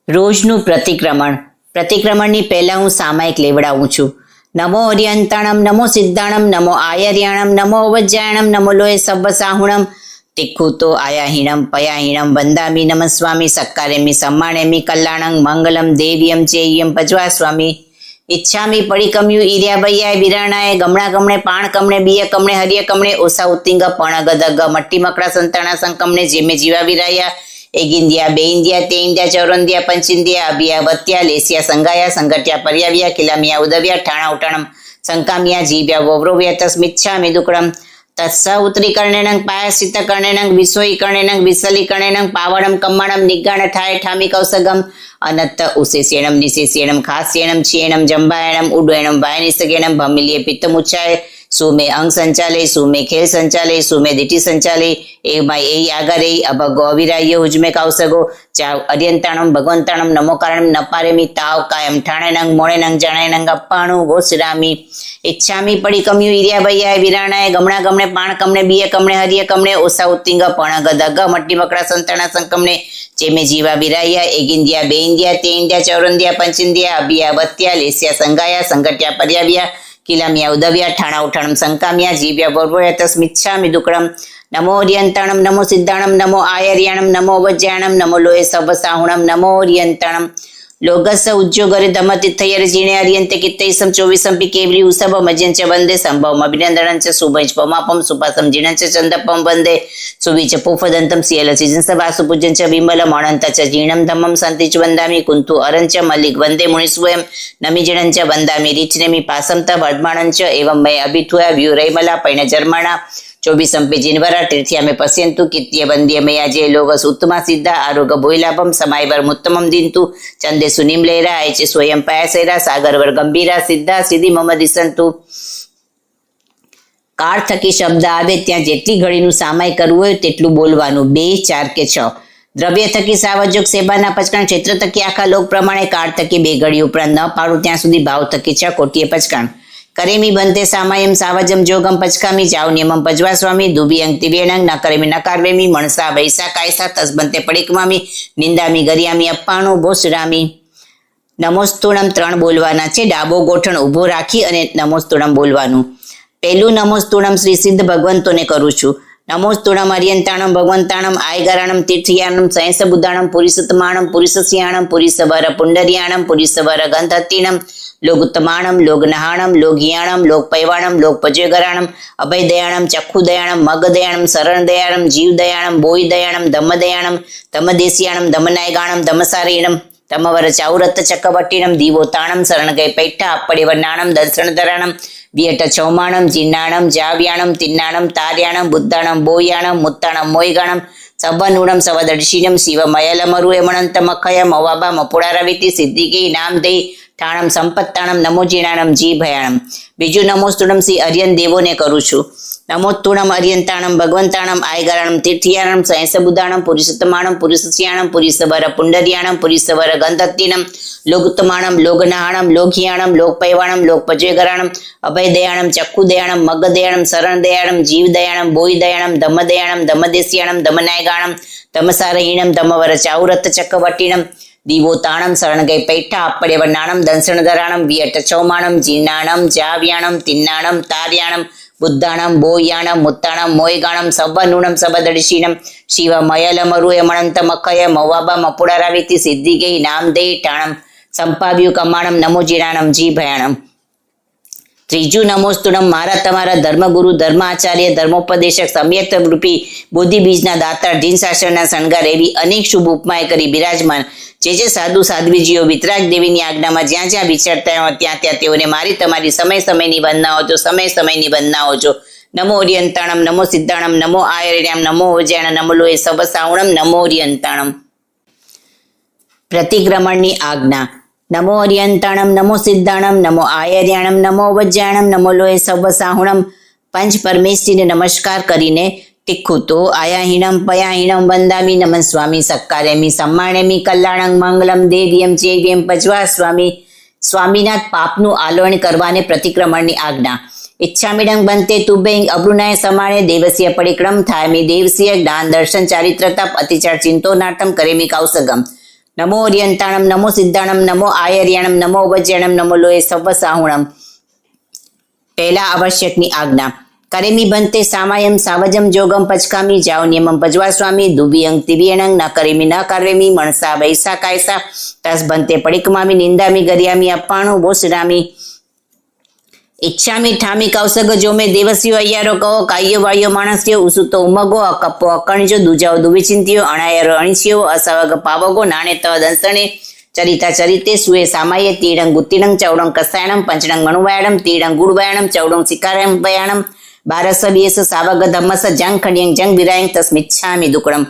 રોજનું પ્રતિક્રમણની પહેલા હું સામાયિક લેવડાવું છું. નમો અર્યંતાણમ, નમો સિદ્ધાણમ, નમો આયર્યાણમ, નમો અવજ્જાયણમ, નમો લોય સબ્બ સાહુણમ, તિક્ખુતો આયાહીણમ પયાહીણમ વંદામી નમસ્વામી સક્કારેમી સમ્માણેમી કલ્યાણં મંગલમ દેવ્યમ ચેય્યમ ભજવા સ્વામી ઈચ્છામી પડીકમ્યુ ઈર્યાબૈયાય વિરાણાય ગમણા ગમણે પાણ કમણે બીય કમણે હરિય કમણે ઓસા ઉત્તિંગ પણ ગદગ મટ્ટી મકડા સંતાણા સંકમણે જેમે જીવા વિરાયા એગિંદિયા બેઇંદિયા તેઇંદિયા ચૌરંદિયા પંચિંદિયા અભિયા વત્યા લેસિયા સંગાયા સંગટ્યા પર્યાવ્યા કિલામિયા ઉદવ્યા ઠાણા ઉટાણમ સંકામિયા જીવ્યા વવ્રોવ્યા તસ્મિચ્છામિ દુકડમ તત્સ ઉત્તરી કર્ણેનંગ પાયસિત કર્ણેનંગ વિસોઈ કર્ણેનંગ વિસલી કર્ણેનંગ પાવડમ કમ્મણમ નિગાણ ઠાય ઠામી કૌસગમ અનત્ત ઉશેષ્યણમ નિશેષ્યણમ ખાસ્યણમ ક્ષેણમ જંબાયણમ ઉડ્ડયણમ વાયનિસગેણમ ભમિલ્યે પિત્તમુચ્ચાય સુમે અંગ સંચાલે સુમે ખેલ સંચાલે સુમે દિટી સંચાલે એમાં એ આગરે અભગો અવિરાય હુજમે કૌસગો ચાવ અર્યંતાણમ ભગવંતાણમ નમો કારણમ નપારેમી તાવ કાયમ ઠાણેનંગ મોણેનંગ જાણેનંગ અપ્પાણું ગોશ્રામી ઈચ્છામી પડીકમ્યુ ઈર્યાબૈયાય વિરાણાય ગમણા ગમણે પાણ કમણે બીય કમણે હરિય કમણે ઓસા ઉત્તિંગ પણ ગદગ મટ્ટી મકડા સંતાણા સંકમણે જેમે જીવા વિરાયા એગિંદિયા બેઇંદિયા તેઇંદિયા ચૌરંદિયા પંચિંદિયા અભિયા વત્યા લેસ્યા સંગાયા સંગટ્યા પર્યાવ્યા કિલામિયા ઉદવ્યા ઠાણા ઉઠાણમ સંકામિયા જીવ્યા વર્વયા તસ્મિચ્છામિ દુકડમ નમો અર્યંતાણમ, નમો સિદ્ધાણમ, નમો આયર્યાણમ, નમો અવજ્જાયણમ, નમો લોય સબ્બ સાહુણમ, નમો અર્યંતાણમ લોગસ ઉદ્યોગરે ધમતિથયરે જીણે અર્યંતે કિત્તૈસમ ચોવીસમ કેવલી ઉસભ મજ્યંચ વંદે સંભવમ અભિનંદનં ચ શુભંચ પમાપમ સુપાસમ જીણં ચ ચંદપમ વંદે સુવિચ પુફદંતમ સિયલ સિજન સભાસુ પૂજન ચ વિમલમ અણંત ચ જીણમ ધમમ સંતિ ચ વંદામી કુંતુ અરંચ મલિક વંદે મુનિસ્વયં નમી જીણં ચ વંદામી રીચનેમી પાસમ ત વર્ધમાણં ચ એવં મય અભિથુયા વ્યુરૈમલા પૈણ જર્મણા ચોવીસંપે જીનવરા તીર્થ્યામે પશ્યંતુ કિત્ય વંદ્ય મયાજે લોગસ ઉત્તમા સિદ્ધા આરોગ્ય ભોયલાભમ સમાયવર મુત્તમમ દિંતુ ચંદે સુનિમલેરા આયચે સ્વયં પાયસેરા સાગરવર ગંભીરા સિદ્ધા સિદ્ધિ મમ દિસંતુ. કાળ થકી શબ્દ આવે ત્યાં જેટલી ઘડીનું સામાય કરવું હોય તેટલું બોલવાનું, 2, 4 કે 6. દ્રવ્ય થકી સાવજોગ સેબાના પચકાણ, ક્ષેત્ર થકી આખા લોક પ્રમાણે, કાળ થકી 2 ઘડી ઉપરાંત ન પાડું ત્યાં સુધી, ભાવ થકી 6 કોટીએ પચકાણ. કરેમી બંતે સામાયમ સાવજમ જોગમ પચકામી જાવ નિયમમ ભજવા સ્વામી દુબિયંગ તિવેણંગ ન કરેમી નકારવેમી મણસા વૈસા કાયસા તસબંતે પડીકમામી નિંદામી ગરિયામી અપ્પાણું ભોસરામી. નમોસ્તુણમ 3 બોલવાના છે. ડાબો ગોઠણ ઉભો રાખી અને નમોસ્તુણમ બોલવાનું. પહેલું નમોસ્તુણમ શ્રી સિદ્ધ ભગવંતોને કરું છું. નમોસ્તુણમ અર્યંતાણમ ભગવંતાણમ આયગારાણમ તીર્થયાણમ સયસ બુદ્ધાણમ પુરીસતમાણમ પુરીસસ્યાણમ પુરીસવર પુંડરિયાણમ પુરીસવર ગંધત્તીણમ લોગુત્તમાણમ લોગનહાણમ લોગિયાણમ લોકપૈવાણમ લોકપજયગરાણમ અભયદયાણમ ચક્ષુદયાણમ મગદયાણમ શરણદયાણમ જીવદયાણમ બોયદયાણમ ધમ્મદયાણમ ધમ્મદેશિયાણમ ધમ્મનાયગાણમ ધમ્મસારીણમ તમવર ચાઉરત ચક્કવટીણમ દીવોતાણમ શરણગય પૈઠા અપ્પડિવર્ણાણમ દર્શનધરાણમ વિયટ ચૌમાણમ જીર્ણાણમ જાવ્યાણમ તિન્નાણમ તાર્યાણમ બુદ્ધાણમ બોયાણમ મુત્તાણમ મોયગાણમ સબનુણમ સવદર્શિનમ શિવમયલમરુ એમણંત મખયમ અવાબા મપુડારવિતિ સિદ્ધિગી નામદે ઠાણમ સંપત્તાણમ નમો જીણાણમ જી ભયાણમ. બીજું નમોસ્તુણમ શ્રી અર્યન દેવોને કરું છું. નમોતુણમ અર્યંતાણમ ભગવંતાણમ આયગારાણમ તીર્થયાણમ સયસ બુદ્ધાણમ પુરીસતમાણમ પુરીસસ્યાણમ પુરીસવર પુંડરિયાણમ પુરીસવર ગંધત્તીણમ લોગુત્તમાણમ લોગનહાણમ લોઘિયાણમ લોકપૈવાણમ લોકપજયગરાણમ અભયદયાણમ ચક્ષુદયાણમ મગદયાણમ શરણદયાણમ જીવદયાણમ બોયદયાણમ ધમ્મદયાણમ ધમ્મદેશિયાણમ ધમ્મનાયગાણમ ધમ્મસારહીણમ ધમ્મવર ચાઉરત ચક્કવટીણમ દીવોતાણમ શરણગય પૈઠા અપ્પડિવર્ણાણમ દંશનધરાણમ વિયટ ચૌમાણમ જીર્ણાણમ જાવ્યાણમ તિન્નાણમ તાર્યાણમ બુદ્ધાણમ બોયાણમ મુત્તાણમ મોયગાણમ સબનુણમ સબદર્શિનમ શિવમયલમરુ એમણંત મખય મવાબા મપુડારાવિતિ સિદ્ધિગઈ નામદે ઠાણમ સંપાવ્યુ કમાણમ નમો જીણાણમ જી ભયાણમ. ત્રીજું નમોસ્તુણમ મારા તમારા ધર્મગુરુ ધર્માચાર્ય ધર્મોપદેશક સમ્યક રૂપી બોધિ બીજના દાતાર જીન શાસ્ત્રના શણગાર એવી અનેક શુભ ઉપમાય કરી બિરાજમાન જે સાધુ સાધ્વીજીઓ વિતરાગ દેવીની આજ્ઞામાં જ્યાં જ્યાં વિચરતા હોય ત્યાં ત્યાં તેઓને મારી તમારી સમય સમયની વંદનાઓ છો, સમય સમયની વંદનાઓ છો. નમો અર્યંતાણમ, નમો સિદ્ધાણમ, નમો આયર્યાણમ, નમો અવજ્જાયણમ, નમો લોય સબ સાહુણમ, નમો અર્યંતાણમ. પ્રતિક્રમણની આજ્ઞા. નમો અર્યંતાણમ, નમો સિદ્ધાણમ, નમો આયર્યાણમ, નમો અવજ્જાયણમ, નમો લોય સબ સાહુણમ. પંચ પરમેશ્વરીને નમસ્કાર કરીને તિક્ખુતો આયાહીણમ પયાહીણમ વંદામી નમઃ સ્વામી સક્કારેમી સમ્માણેમી કલ્યાણં મંગલમ દેવ્યમ ચેવ્યમ ભજવા સ્વામી. સ્વામીનાથ પાપનું આલોણ કરવાને પ્રતિક્રમણની આજ્ઞા. ઈચ્છામિડંગ બંતે તુભેંગ અબ્રુનાય સમાણે દેવસ્ય પરિક્રમ થાયમી દેવસ્ય જ્ઞાન દર્શન ચારિત્ર તપ અતિચાર ચિંતોનાર્થમ કરેમી કૌસગમ. નમો અર્યંતાણમ નમો સિદ્ધાણમ નમો આયર્યાણમ નમો વજ્યાણમ નમો લોહે સવ સાહુણમ. પહેલા આવશ્યકની આજ્ઞા. કરેમી બંતે સામાયમ સાવજમ જોગમ પચકામી જાઓ નિયમમ ભજવા સ્વામી દુબિયંગ તિબિયણંગ ન કરેમી ન કરવેમી મણસા વૈસા કાયસા તસ બંતે પડિકમામી નિંદામી ગરિયામી અપ્પાણું બોસરામી ઈચ્છામી ઠામી કૌસગ જો મેં દેવસ્યો અయ్యాરો કહો કાયો વાયો માણસ્યો ઉસુતો ઉમગો અકપ્પો અકણજો દુજાઓ દુવિચિંત્યો અણાયરો અણિસ્યો અસવગ પાવગો નાણે તદ અંસણે ચરિતા ચરિતે સુએ સામાયે તીડંગ ગુત્તિડંગ ચૌડંગ કસાયણમ પંચડંગ મણુવાયણમ તીડંગ ગુડવાયણમ ચૌડંગ સિકારમ વયાણમ બારસ બીએસ સાવગ ધમ્મસ જંગ ખંડિયંગ જંગ વિરાયંગ તસ્મિચ્છામિ દુકડમ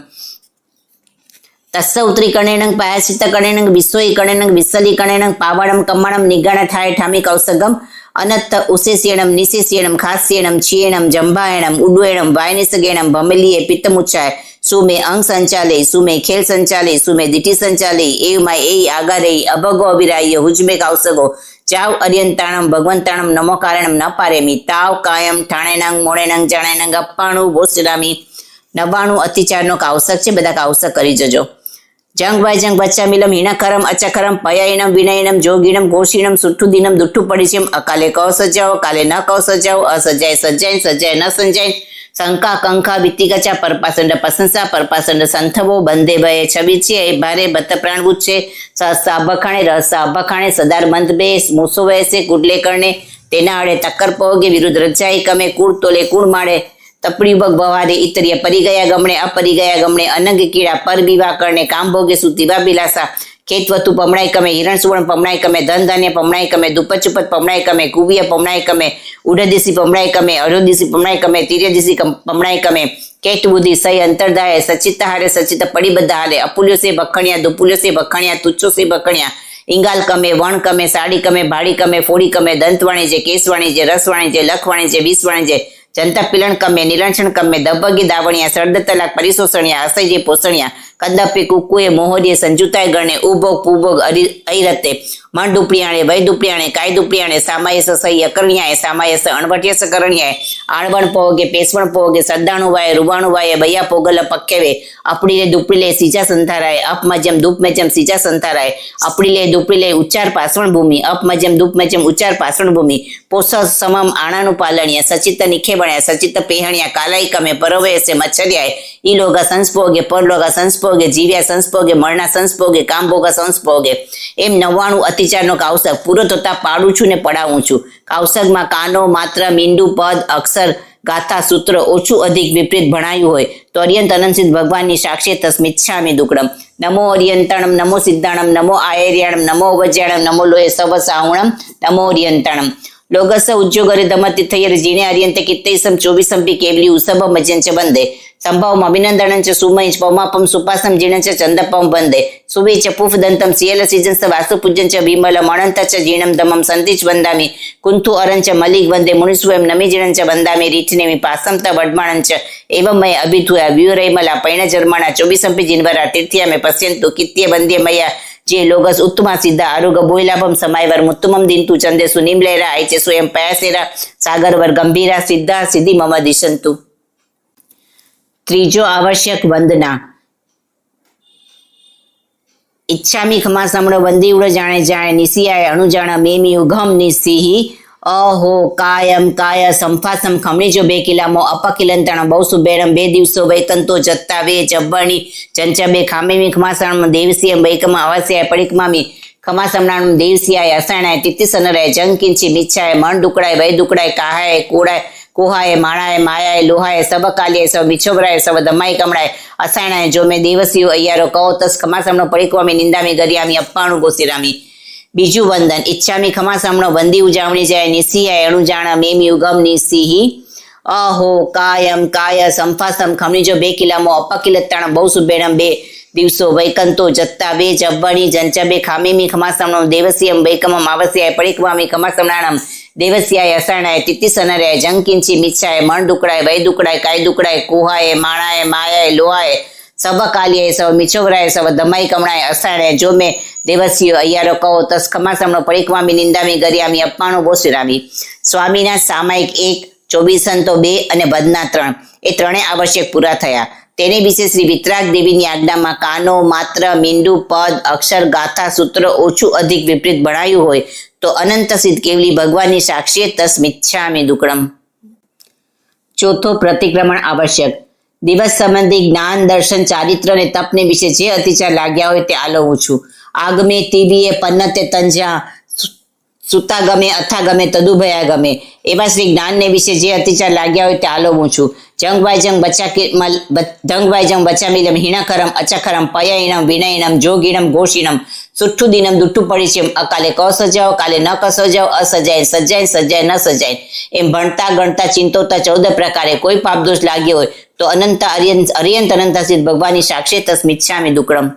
તસ્સ ઉત્તરી કણેણંગ પાયાસિત કણેણંગ વિશ્વઈ કણેણંગ વિસલી કણેણંગ પાવડમ કમ્મણમ નિગાણ ઠાય ઠામી કૌસગમ અનત્ત ઉશેસ્યણમ નિશેસ્યણમ ખાસ્યણમ ચિયેણમ જંભાયણમ ઉડ્વેણમ વાયનિસગેણમ ભમેલીએ પિત્તમુચ્ચાય સુમે અંગ સંચાલે સુમે ખેલ સંચાલે સુમે દિટી સંચાલે એવમાં એ આગારે અભગો અવિરાય હુજમે કૌસગો જાવ અર્યંતાણમ ભગવંતાણમ નમો કારણમ ન પારેમી તાવ કાયમ ઠાણેનંગ મોણેનંગ જાણેનંગ અપ્પાણું બોસરામી. 99 અતિચારનો કાવસક છે, બધા કાવસક કરી જજો. જંગ ભાઈ જંગ બચ્ચા મિલમ હિણકરમ અચકરમ પયાયણમ વિનયણમ જોગીણમ ઘોષીણમ સુઠ્ઠું દિનમ દુઠ્ઠું પડીશમ અકાલે કૌ સજાઓ કાલે ન કૌ સજાઓ અસજાય સજાય સજાય ન સંજાય શંકા કંકા વિત્તિકચા પરપાસંડ પ્રશંસા પરપાસંડ સંથવો બંધે ભયે છબી છે એ ભારે બત પ્રાણભૂત છે સહસા અભખાણે રહસા અભખાણે સદાર મંત બે મૂસો વયસે કુડલે કરણે તેના આડે તક્કર પહોગે વિરુદ્ધ રજાઈ કમે કુળ તોલે કુળ માળે તપડી બગ ભવારે ઇતરીય પરી ગયા ગમણે અપરી ગયા ગમણે અનંગ કીડા પર વિવાહ કરને કામ ભોગે સુતીવા બિલાસા ખેતવતુ પમણાઈ કમે હિરણ સુવર્ણ પમણાઈ કમે ધન ધાન્ય પમણાઈ કમે દુપત ચુપત પમણાઈ કમે કુવિય પમણાઈ કમે ઉડદિસી પમણાઈ કમે અરોદિસી પમણાઈ કમે તિર્યદિસી પમણાઈ કમે કેટ બુદ્ધિ સહી અંતરદાય સચિત હારે સચિત પડી બધા હારે અપુલ્યો સે ભખણિયા દુપુલ્યો સે ભખણિયા તુચ્છો સે ભખણિયા ઇંગાલ કમે વણ કમે સાડી કમે ભાડી કમે ફોડી કમે દંત વાણિજ્ય કેસ વાણિજ્ય રસ વાણિજ્ય લખ વાણિજ્ય વિષ વાણિજ્ય જનતા પિલણ કમે નિરંક્ષણ કમે દબગી દાવણિયા સરદ તલાક પરિશોષણિયા અસહ્ય પોષણિયા કદપે કુકુએ મોહરીએ સંજુતાય ગણે ઉભોગ પુભોગ ઐરતે મણ ડુપડિયાણે વય ડુપડિયાણે કાય ડુપડિયાણે સામાયસ સહી અકરણ્યાય સામાયસ અણવટ્યસ કરણ્યાય આણવણ પોગે પેસવણ પોગે સદ્દાણું Y રૂવાણું Y બૈયા Pongal પક્કેવે અપડીલે દુપડીલે Sija સંથારાય up મજ્યમ દુપ મેજમ Sija સંથારાય અપડીલે દુપડીલે ઉચ્ચાર પાસવણ ભૂમિ અપ મજ્યમ દુપ મેજમ ઉચ્ચાર પાસવણ ભૂમિ પોષ સમમ આણાનું પાલણ્યા સચિત નિખેબણ્યા સચિત પેહણ્યા કાલાઈ કમે પરવેસે મચ્છર્યાય ઈ લોગા સંસ્પોગે પરલોગા સંસ્પોગે જીવ્યા સંસ્પોગે મરણા સંસ્પોગે કામભોગા સંસ્પોગે એમ 99 અતિચારનો કાવસક પૂરો થતા પાડું છું ને પડાવું છું. કાવસકમાં કાનો માત્ર મીંડું પદ અક્ષર ગાથા સૂત્ર ઓછું અધિક વિપરીત ભણાયું હોય તો અર્યંત અનંતસિદ્ધ ભગવાનની સાક્ષી તસ્મિચ્છામિ દુક્કડમ. નમો અર્યંતાણમ નમો સિદ્ધાણમ નમો આયર્યાણમ નમો વજ્યાણમ નમો લોહે સવ સાહુણમ નમો અર્યંતાણમ. લોગસ ઉદ્યોગરે દમતિ થયર જીણે અર્યંતે કિત્તૈસમ ચોવીસંપી કેવલી ઉસભ મજ્યંચ બંદે સંભવમ અભિનંદનંચ સુમૈચ પૌમાપમ સુપાસમ જીણંચ ચંદપમ બંદે સુવીચ પુફ દંતમ સિયલ સિજંસ વાસુ પૂજંચ વિમલ મણંતચ જીણમ દમમ સંતિચ વંદામી કુંથુ અરંચ મલિક વંદે મુનિસ્વયં નમી જીણંચ વંદામી રીઠનેમી પાસમત વડમાણંચ એવં મય અભિથુયા વ્યુરૈમલા પૈણ જર્મણા ચોવીસંપી જીનવરા તીર્થ્યામે પશ્યંતુ કિત્ય વંદ્ય મયા જે લોગસ ઉત્તમા સિદ્ધા આરોગ બોયલાભમ સમાયવર મુત્તમમ દિંતુ ચંદેસુ નિમલેરા આઈચેસુ એમ પયાસેરા સાગરવર ગંભીરા સિદ્ધા સિદ્ધિ મમ દિશંતુ. ત્રીજો આવશ્યક વંદના. ઈચ્છામી ખમા સમણો વંદી ઉડ જાણે જાણે નિસિયાય અણુજાણા મેમી ઉઘમ નિસિહી અહો કાયમ કાય સંફાસમ ખમણીજો બે કિલામો અપકિલંતાણો બહુ સુબેરમ 2 દિવસો વૈકંતો જત્તા વે જબ્બણી ચંચા બે ખામેમી ખમાસણ દેવસીયમ વૈકમાં અવસ્યાય પડિકમામી ખમાસમણાણું દેવસિયાય અસાણાય તિતિસનરાય જંકિંચી મિચ્છાય મણ ડુકડાય વય ડુકડાય કાહાય કોડાય કોહાય માણાય માયાય લોહાય સબ કાલિયાય સબ બિછોવરાય સબ દમાઈ કમળાય અસાણાય જો મેં દેવસીઓ અయ్యాરો કહો તસ ખમાસમણો પડિકવામી નિંદામી ગરિયામી અપ્પાણું ગોસીરામી. બીજું વંદન. ઈચ્છામી ખમાસમણો વંદી ઉજાવણી જાય નિસિયાય અણુજાણા મેમી ઉગમ નિસિહી અહો કાયમ કાય સંફાસમ ખમણીજો બે કિલામો અપકિલતાણ બહુ સુબેણમ 2 દિવસો વૈકંતો જત્તા વે જબ્બણી જંચા બે ખામેમી ખમાસમણો દેવસિયમ વૈકમમ આવસ્યાય પડિકવામી ખમાસમણાણમ દેવસ્યાય અસાણાય તિતિસનરાય જંકિંચી મિચ્છાય મણ ડુકડાય વય ડુકડાય કાય ડુકડાય કુહાય માણાય માયાય લોહાય સબ કાલિયાય સબ મિછોવરાય સબ ધમાઈ કમણાય અસાણાય જો મેં દેવસીઓ અయ్యాરો કહો તસ ખમાસમણો પડિકવામી નિંદામી ગરિયામી અપ્પાણું બોસીરામી. સ્વામીના સામાયિક 1, 24 સંતો 2 અને ભદના 3 એ ત્રણેય આવશ્યક પૂરા થયા. તેને વિશે શ્રી વિતરાગ દેવીની આજ્ઞામાં કાનો, માત્ર, મીંડું, પદ, અક્ષર, ગાથા, સૂત્ર ઓછું અધિક વિપરીત ભણાયું હોય તો અનંત સિદ્ધ કેવલી ભગવાનની સાક્ષીએ તસ્મિચ્છામિ દુક્કડમ. ચોથો પ્રતિક્રમણ આવશ્યક. દિવસ સંબંધી જ્ઞાન, દર્શન, ચારિત્ર અને તપને વિશે જે અતિચાર લાગ્યા હોય તે આલવું છું. આગમે તીવીએ પન્નતે તંજા સુતાગમે અથાગમે તદુભયાગમે એવા શ્રી જ્ઞાનને વિશે જે અતિચાર લાગ્યા હોય તે આલવું છું. જંગવાય જંગ બચામિલમ હિણકરમ અચખરમ પયઈણમ વિનયણમ જોગીણમ ઘોષીણમ સુઠ્ઠું દિનમ દુઠ્ઠું પડીશેમ અકાલે ક સજાઓ કાલે ન ક સજાઓ અસજાય સજાય સજાય ન સજાય એમ ભણતા ગણતા ચિંતોતા 14 પ્રકારે કોઈ પાપદોષ લાગ્યો હોય તો અનંત અર્યંત અનંતાસિદ્ધ ભગવાનની સાક્ષી તસ્મિચ્છામિ દુક્કડમ.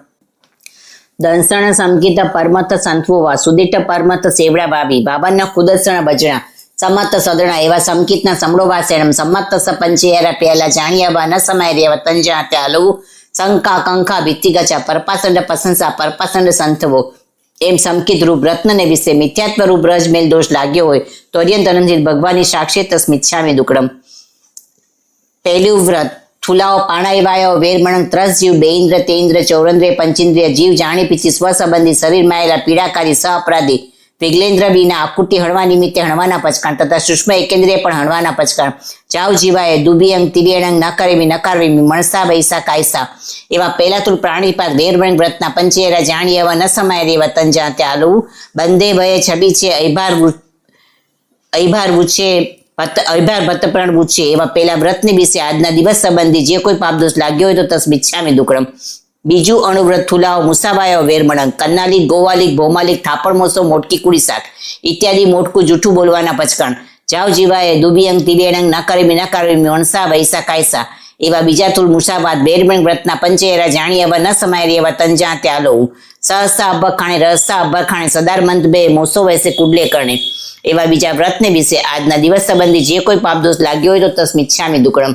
દંસણ સંકિત પરમત સંથવો વાસુદિટ પરમત સેવડા ભાવી બાબાના ખુદસણ ભજણા સમત સદણા એવા સંકિતના સમડો વાસેણમ સમત સપંચેરા પહેલા જાણ્યા ન સમય રેવા તંજા ત્યાલવું શંકા કંકા ભીતિગચા પરપાસંડ પ્રશંસા પરપાસંડ સંથવો એમ સંકિત રૂપ રત્નને વિશે મિથ્યાત્વ રૂપ રજમેલ દોષ લાગ્યો હોય તો અર્યંત અનંત ભગવાનની સાક્ષી તસ્મિચ્છામિ દુક્કડમ. પહેલું વ્રત. થુલાઓ પાણાઈ વાયો વેરમણંગ ત્રસ જીવ બેઇન્દ્ર તેઇન્દ્ર ચૌરંદ્રિય પંચેન્દ્રિય જીવ જાણી પીછી સ્વસંબંધી શરીર માયેલા પીડાકારી સહ અપરાધી વિગ્લેન્દ્ર બીના આકુટી હણવા નિમિત્તે હણવાના પચકાણ તથા સૂક્ષ્મ એકેન્દ્રિય પણ હણવાના પચકાણ જાવ જીવાય દુબિયંગ તિર્યણંગ નકારેમી નકારવીમી મણસા વૈસા કાયસા એવા પહેલાતુલ પ્રાણીપાત વેરમણ વ્રતના પંચેરા જાણી એવા ન સમાય રેવા તંજા ત્યાલવું બંધે ભયે છબી છે અૈભાર છે અભ્યાર ભત્તપ્રાણ પૂછે એવા પેલા વ્રતની વિશે આજના દિવસ સંબંધી જે કોઈ પાપદોષ લાગ્યો હોય તો તસ્મિચ્છામિ દુક્કડમ. બીજું અણુવ્રત. થુલાઓ મુસાવાયો વેરમણંગ કન્નાલિક ગોવાલિક ભૌમાલિક થાપડ મોસો મોટકી કુડી શાક ઇત્યાદિ મોટકું જૂઠું બોલવાના પચકાણ જાવ જીવાય દુબિયંગ તિબેણંગ નકારેમી નકારેમી મણસા વૈસા કાયસા એવા બીજા તુલ મુસાવાદ વેરમણ વ્રતના પંચેરા જાણી એવા ન સમાય રેવા તંજા ત્યાલવું સહસા અભખાણે રહસા અભખાણે સદારમંત બે મોસો વૈસે કુડલે કરણે એવા બીજા વ્રતને વિશે આજના દિવસ સંબંધી જે કોઈ પાપદોષ લાગ્યો હોય તો તસ્મિચ્છામિ દુક્કડમ.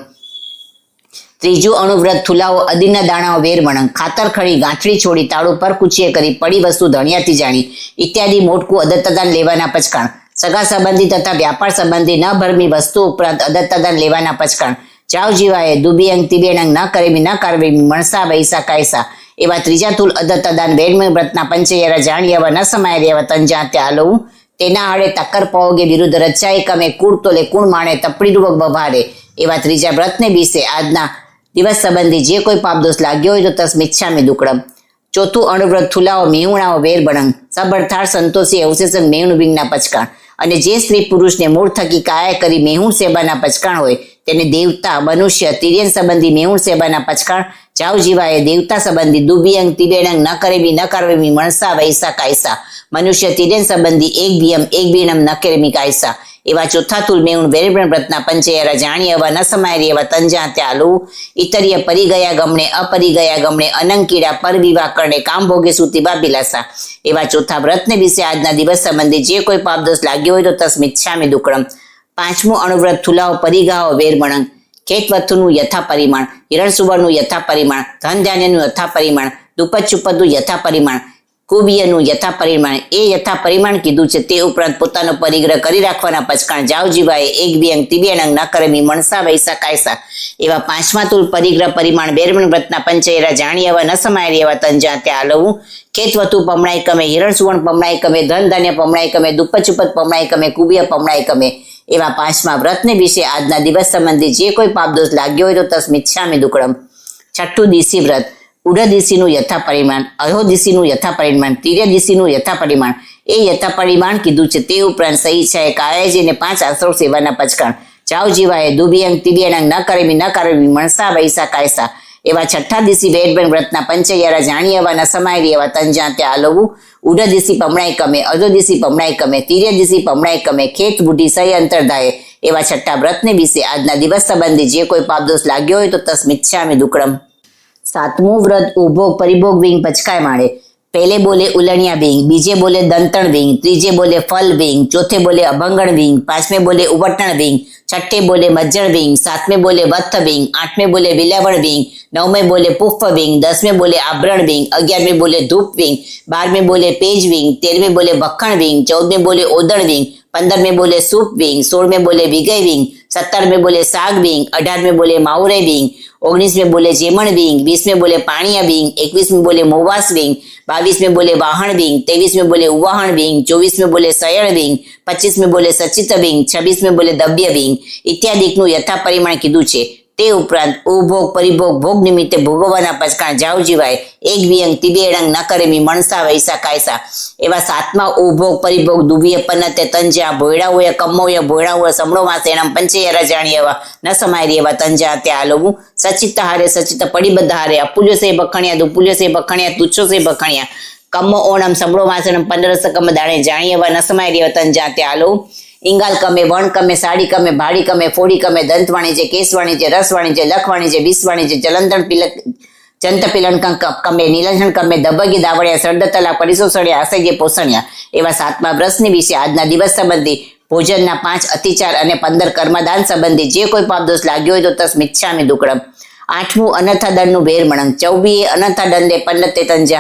ત્રીજું અણુવ્રત. થુલાઓ અદીના દાણાઓ વેરમણંગ ખાતર ખડી ગાંઠડી છોડી તાળું પર કૂચીએ કરી પડી વસ્તુ ધણિયાથી જાણી ઇત્યાદિ મોટકું અદત્તદાન લેવાના પચકાણ સગા સંબંધી તથા વ્યાપાર સંબંધી ન ભરમી વસ્તુ ઉપરાંત અદત્તદાન લેવાના પચકાણ જાવ જીવાય દુબિયંગ તિબેણંગ ન કરેમી ન કરવેમી મણસા વૈસા કાયસા એવા ત્રીજા તુલ અદત્તદાન વેરમણ વ્રતના પંચેરા જાણી એવા ન સમાય રેવા તંજા ત્યાલવું તેના આડે તકર પહોગે વિરુદ્ધ રચાઈ કમે કુળ તોલે કુણ માણે તપડી રૂપક બભારે એવા ત્રીજા વ્રતને વિશે આજના દિવસ સંબંધી જે કોઈ પાપદોષ લાગ્યો હોય તો તસ્મિચ્છામિ દુક્કડમ. ચોથું અણુવ્રત. થુલાઓ મેહુણાઓ વેરબણંગ સબળથાળ સંતોષી અવશેષક મેહુણ વિંગના પચકાણ અને જે સ્ત્રી પુરુષને મૂળ થકી કાયા કરી મેહુણ સેબાના પચકાણ હોય તેને દેવતા મનુષ્ય તિર્યન સંબંધી મેહુણ સેબાના પચકાણ જાવ જીવાય દેવતા સંબંધી દુબિયંગ તિબેણંગ ન કરેમી ન કરવેમી મણસા વૈસા કાયસા મનુષ્ય તિર્યન સંબંધી એક બિયમ એક બીણમ ન કરેમી કાયસા એવા ચોથા તુલ મેહુણ વેરમણ વ્રતના પંચેરા જાણી એવા ન સમાય રેવા તંજા ત્યાલવું ઇતર્ય પરી ગયા ગમણે અપરી ગયા ગમણે અનંકીડા પર વિવાહ કરણે કામ ભોગે સુતી બાબિલાસા એવા ચોથા વ્રતને વિશે આજના દિવસ સંબંધી જે કોઈ પાપદોષ લાગ્યો હોય તો તસ્મિચ્છામિ દુક્કડમ. પાંચમું અણુવ્રત. થુલાઓ પરિગાઓ વેરમણંગ ખેત વસ્તુનું યથા પરિમાણ હિરણ સુવર્ણનું યથા પરિમાણ ધન ધાન્યનું યથા પરિમાણ દુપત ચુપતનું યથા પરિમાણ કુબિયનું યથા પરિમાણ એ યથા પરિમાણ કીધું છે તે ઉપરાંત પોતાનો પરિગ્રહ કરી રાખવાના પચકાણ જાવ જીવાય એક બિયંગ તિબેણંગ ન કરેમી મણસા વૈસા કાયસા એવા પાંચમા તુલ પરિગ્રહ પરિમાણ વેરમણ વ્રતના પંચેરા જાણી એવા ન સમાય રેવા તંજા ત્યાલવું ખેત વતુ પમણાઈ કમે હિરણ સુવર્ણ પમણાઈ કમે ધન ધાન્ય પમણાઈ કમે દુપત ચુપત પમણાઈ કમે કુબિય પમણાઈ કમે એવા પાંચમા વ્રતને વિશે આજના દિવસ સંબંધી જે કોઈ પાપદોષ લાગ્યો હોય તો તસ્મિચ્છામિ દુક્કડમ. છઠ્ઠું દિશી વ્રત. ઉડ્ર દિશીનું યથા પરિમાણ અહો દિશીનું યથા પરિમાણ તિર્ય દિશીનું યથા પરિમાણ એ યથા પરિમાણ કીધું છે તે ઉપરાંત સહી છે કાયાજીને 5 આશ્રવ સેવાના પચકાણ જાવ જીવાય દુબિયંગ તિબિયંગ ન કરેમી ન કરેમી મણસા વૈસા કાયસા એવા છઠ્ઠા દિશી વેરમણ વ્રતના પંચૈયારા જાણી એવા ન સમાય એવા તંજા ત્યાલવું ઉડ્ર દિશી પમણાઈ કમે અધો દિશી પમણાઈ કમે તિર્ય દિશી પમણાઈ કમે ખેત બુઢી સહી અંતરધાયે એવા છઠ્ઠા વ્રતને વિશે આજના દિવસ સંબંધી જે કોઈ પાપદોષ લાગ્યો હોય તો તસ્મિચ્છામિ દુક્કડમ. સાતમું વ્રત. ઉભોગ પરિભોગ વિંગ પચકાય માળે पहले बोले उलणिया विंग, बीजे बोले दंतण विंग, तीजे बोले फल विंग, चौथे बोले अभंगण विंग, पांचवें बोले उबटण विंग, छठे बोले मज्जण विंग, सातवें बोले वत्थ विंग, आठवें बोले विलावण विंग, नौवें बोले पुष्प विंग, 10वें बोले आभरण विंग, 11वें बोले धूप विंग, 12वें बोले पेज विंग, 13वें बोले भखण विंग, 14वें बोले ओदण विंग, 15वें बोले सूप विंग, 16वें बोले विगय विंग, 17 में बोले साग बींग, 18 में बोले माउरे बींग, 19 में बोले जेमण बींग, 20 में बोले पाणिया बींग, 21 में बोले मोवास बींग, 22 में बोले वाहण बींग, 23 में बोले उवाहण बींग, 24 में बोले सयण बींग, 25 में बोले सचित बींग, 26 में बोले दव्य बींग इत्यादिकનું યથા પરિમાણ કીધું છે। તે ઉપરાંત ઉપભોગ પરિભોગ ભોગ નિમિત્તે ભોગવવાના પચકાણ જાવ જીવાય એક વિયંગ તિબેડંગ ન કરેમી મણસા વૈસા કાયસા એવા 7મા ઉપભોગ પરિભોગ દુબીય પનતે તંજા ભોયડાઓય કમ્મોય ભોયડાઓય સમળો માસેણમ પંચેયરા જાણીયવા ન સમાયરી એવા તંજા તે આલોવું સચિત હારે સચિત પડીબદ્ધ હારે અપુલ્યો સે બખણ્યા દુપુલ્યો સે બખણ્યા તુચ્છો સે બખણ્યા કમ્મો ઓણમ સમળો માસેણમ 15 કમ દાણે જાણીયવા ન સમાયરી એવા તંજા તે આલોવું इंगाल कमे वण कमे साड़ी कमे भाड़ी कमे फोड़ी कमे दंत वाणिज्य केस वाणिज्य रस वाणिज्य लख वाणिज्य विष वाणिज्य जलंधर पिलक जंत पिलन कमे नीलंजन कमे दबगी दावड़िया सरदतला परिसोसड़िया असह्य पोषणिया एवा 7मा व्रतनी विषे आजना दिवस संबंधी भोजनना 5 अतिचार अने 15 कर्मदान संबंधी जे कोई पापदोष लाग्यो होय तो तस्मिच्छामि दुक्कडम। 8मु अनर्थादंडનું વેરમણમ 24 અનર્થાદંડે પલ્લતે તંજહ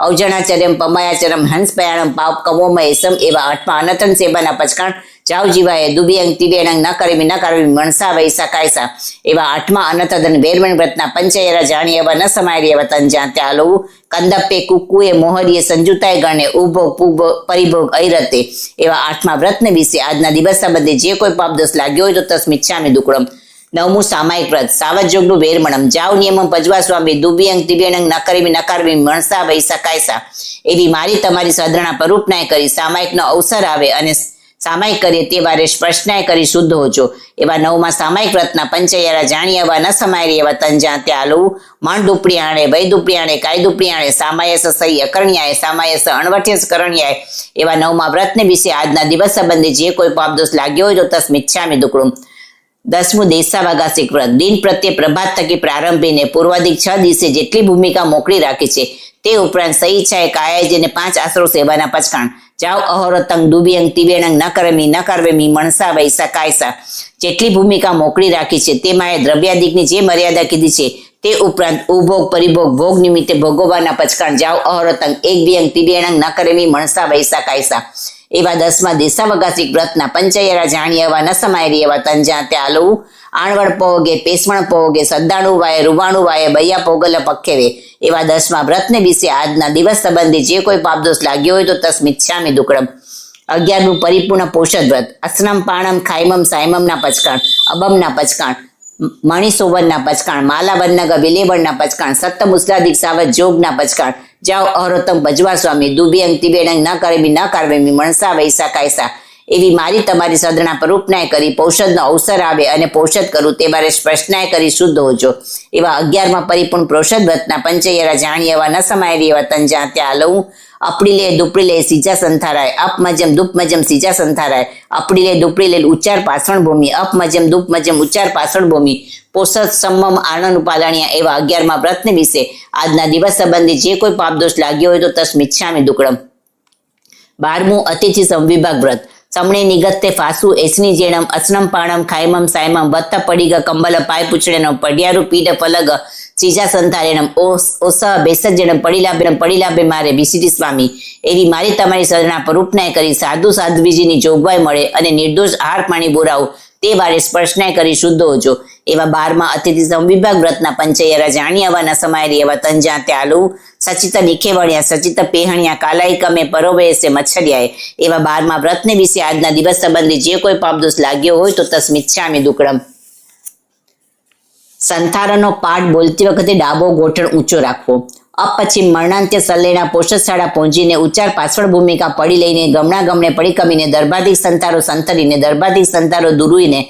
અવજણાચર્યમ પમાયાચરમ હંસપયાણમ પાપ કમોમયેસમ એવા 8મા અનર્થન સેવાના પચકાણ જાવ જીવાય દુબિયંગ તિબેણંગ ન કરવી મણસા વૈસા કાયસા એવા 8મા અનર્થાદંડ વેરમણ વ્રતના પંચયરા જાણી એવા ન સમાયરી એવા તંજા ત્યાલવું કંદપ્પે કુકુએ મોહરીએ સંજુતાય ગણે ઉભોગ પરિભોગ ઐરતે એવા 8મા વ્રતને વિશે આજના દિવસ સંબંધે જે કોઈ પાપદોષ લાગ્યો હોય તો તસ્મિચ્છામિ દુક્કડમ। 9મું સામાયિક વ્રત સાવજયોગનું વેરમણમ જાવ નિયમમ પજવા સ્વામી દુબિયંગ તિબેણંગ ન કરવી મણસા વૈસા કાયસા એવી મારી તમારી સાધરણા પરૂપનાય કરી સામાયિકનો અવસર આવે અને સામાયિક કરીએ તે વારે સ્પષ્ટનાય કરી શુદ્ધ હોજો એવા 9મા સામાયિક વ્રતના પંચયરા જાણી એવા ન સમાયરી એવા તંજા ત્યાલું મણ દુપડિયાણે વય દુપડિયાણે કાય દુપડિયાણે સામાયસ સહી અકરણ્યાય સામાયસ અણવટ્યસ કરણ્યાય એવા 9મા વ્રતને વિશે આજના દિવસ સંબંધે જે કોઈ પાપદોષ લાગ્યો હોય તો તસ્મિચ્છામિ દુક્કડમ। 10મું દેશાવાગાસિક વ્રત દિન પ્રત્યે પ્રભાત થકી પ્રારંભીને પૂર્વાધિક 6 દિવસે જેટલી ભૂમિકા મોકલી રાખી છે તે ઉપરાંત સહી ઈચ્છાએ કાયાજીને 5 આશરો સેવાના પચકાણ જાવ અહોરતંગ દુબિયંગ તિબેણંગ ન કરવેમી મણસા વૈસા કાયસા જેટલી ભૂમિકા મોકલી રાખી છે તેમાં દ્રવ્યાદિકની જે મર્યાદા કીધી છે તે ઉપરાંત ઉપભોગ પરિભોગ ભોગ નિમિત્તે ભોગવવાના પચકાણ જાવ અહોરતંગ એક વિયંગ તિબેણંગ ન કરેમી મણસા વૈસા કાયસા એવા 10મા દેશાવગાસિક વ્રતના પંચયરા જાણી એવા ન સમાયરી એવા તંજા ત્યાલું આણવડ પોગે પેસવણ પોગે સદ્દાણું વાય રૂવાણું વાય બૈયા પોગલ પખેવે એવા 10મા વ્રતને વિશે આજના દિવસ સંબંધી જે કોઈ પાપદોષ લાગ્યો હોય તો તસ્મિચ્છામિ દુક્કડમ। 11મું પરિપૂર્ણ પોષદ વ્રત અસનમ પાણમ ખાયમમ સાયમમના પચકાણ અબમના પચકાણ મણિસોવનના પચકાણ માલાવન્નગ વિલેવણના પચકાણ સત્ત મુસ્લાદિક સાવત જોગના પચકાણ જાઓ અહરોત્તમ ભજવા સ્વામી દુબિયંગ તિબેણંગ ન કરવેમી મણસા વૈસા કાયસા એવી મારી તમારી સાધના પરૂપનાય કરી પૌષદનો અવસર આવે અને પૌષદ કરું તે બારે સ્પષ્ટનાય કરી શુદ્ધ હોજો એવા 11મા પરિપૂર્ણ પૌષદ વ્રતના પંચયરા જાણી એવા ન સમાયરી એવા તંજા ત્યાલવું अपड़ीले दुपड़ीले सीजा संथाराय अप मजम दुप मजम सीजा संथाराय अपड़ीले दुपड़ीले उच्चार पाषण भूमि अप मजम दुप मजम उच्चार पाषण भूमि पोषक सम्मम आनंद उपादाणिया एवा 11मा व्रतने विषे आजना दिवस संबंधी जे कोई पापदोष लाग्यो होय तो तस्मिच्छामि दुक्कड़म। 12मुं अतिथि संविभाग व्रत समणे निगत्ते फासु एसनी जेणम असनम पाणम खायमम सायमम वत्त पड़ीग कंबल पाय पुचड़ेनो पडियारु पीड फलग सीजा संथारेणम ओस बेसजणम पड़ीलाबे मारे बीसीटी स्वामी एवी मारी तमारी सरणा परूपनाय करी साधु साध्वीजीनी जोगवाई मळे अने निर्दोष आहार पाणी बोराव ते बारे स्पर्शनाय करी शुद्ध होजो एवा 12मा अतिथि संविभाग व्रतना पंचयरा जाणी एवा न समायरी एवा तंजा त्यालू सचित निखेवणिया सचित पेहणिया कालाई कमे परोवे से मच्छरियाए एवा 12मा व्रतने विषे आजना दिवस संबंधी जे कोई पापदोष लाग्यो होय तो तस्मिच्छामि दुक्कड़म। संथारनो पाठ बोलती वखते डाबो गोठण ऊंचो राखवो। अब पछी मरणांत्य सल्लेना पोषदशाळा पहोंचीने उच्चार पाछळ भूमिका पड़ी लईने गमणा गमणे पड़ी कमीने दरबाधिक संतारो संतरीने दरबाधिक संतारो दुरुईने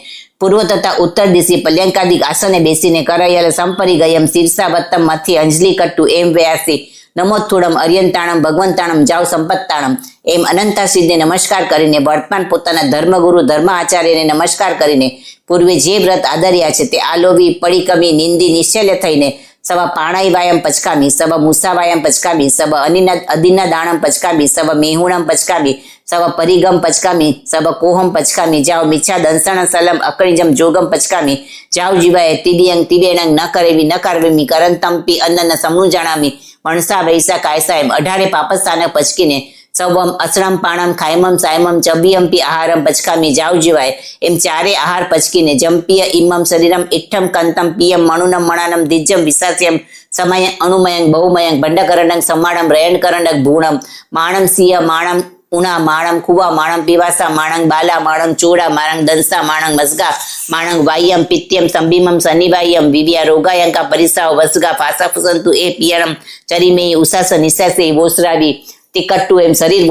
पूर्व तथा उत्तर दिशे पल्यांकादिक आसने बेसीने कराયેલ સંપરી ગયમ શીર્ષા વત્તમ મથી અંજલિ કટ્ટુ એમ વ્યાસી નમોથુડમ અર્યંતાણમ ભગવંતાણમ જાવ સંપત્તાણમ એમ અનંતાસિદ્ધને નમસ્કાર કરીને વર્તમાન પોતાના ધર્મગુરુ ધર્મ આચાર્યને નમસ્કાર કરીને પૂર્વે જે વ્રત આદર્યા છે તે આલોવી પડીકમી નિંદી નિશ્ચલ્ય થઈને સવ પાણાઈ વાયમ પચકામી સવ મૂસા વાયમ પચકામી સવ અદિના દાણમ પચકામી સવ મેહુણમ પચકામી સવ પરિગમ પચકામી સવ કોહમ પચકામી જાઓ મિચ્છા દંસણ સલમ અકળિજમ જોગમ પચકામી જાઓ જીવાય તિબિયંગ તિબેણંગ ન કરવેમી કરંતમ પી અન્નન સમણું જાણામી મણસા વૈસા કાયસા એમ 18 પાપસ્થાને પચકીને સવમ અસણમ પાણમ ખાયમમ સાયમમ ચબિયંપી આહારમ પચકામી જાવ જીવાય એમ ચારે આહાર પચકીને જંપીય ઇમમ શરીરમ ઇઠ્ઠમ કંતમ પિયમ મણુનમ મણાનમ દિજ્જમ વિશાસ્યમ સમય અણુમયંગ બહુમયંગ ભંડકરંડક સમાણમ રયણકરંડક ભૂણમ માણમ સિંહ માણમ ઉણા માણમ કુવા માણમ પીવાસા માણંગ બાલા માણંગ ચોડા માણંગ દંસા માણંગ મસગા માણંગ વાયમ પિત્યમ સંબીમમ શનિવાયમ વિવ્યા રોગાયંકા પરિસાવ વસગા ફાસા ફુસંતુ એ પિયણમ ચરીમે ઉસાસ નિશાસે વોસરાવી તિકટ્ટુ એમ શરીર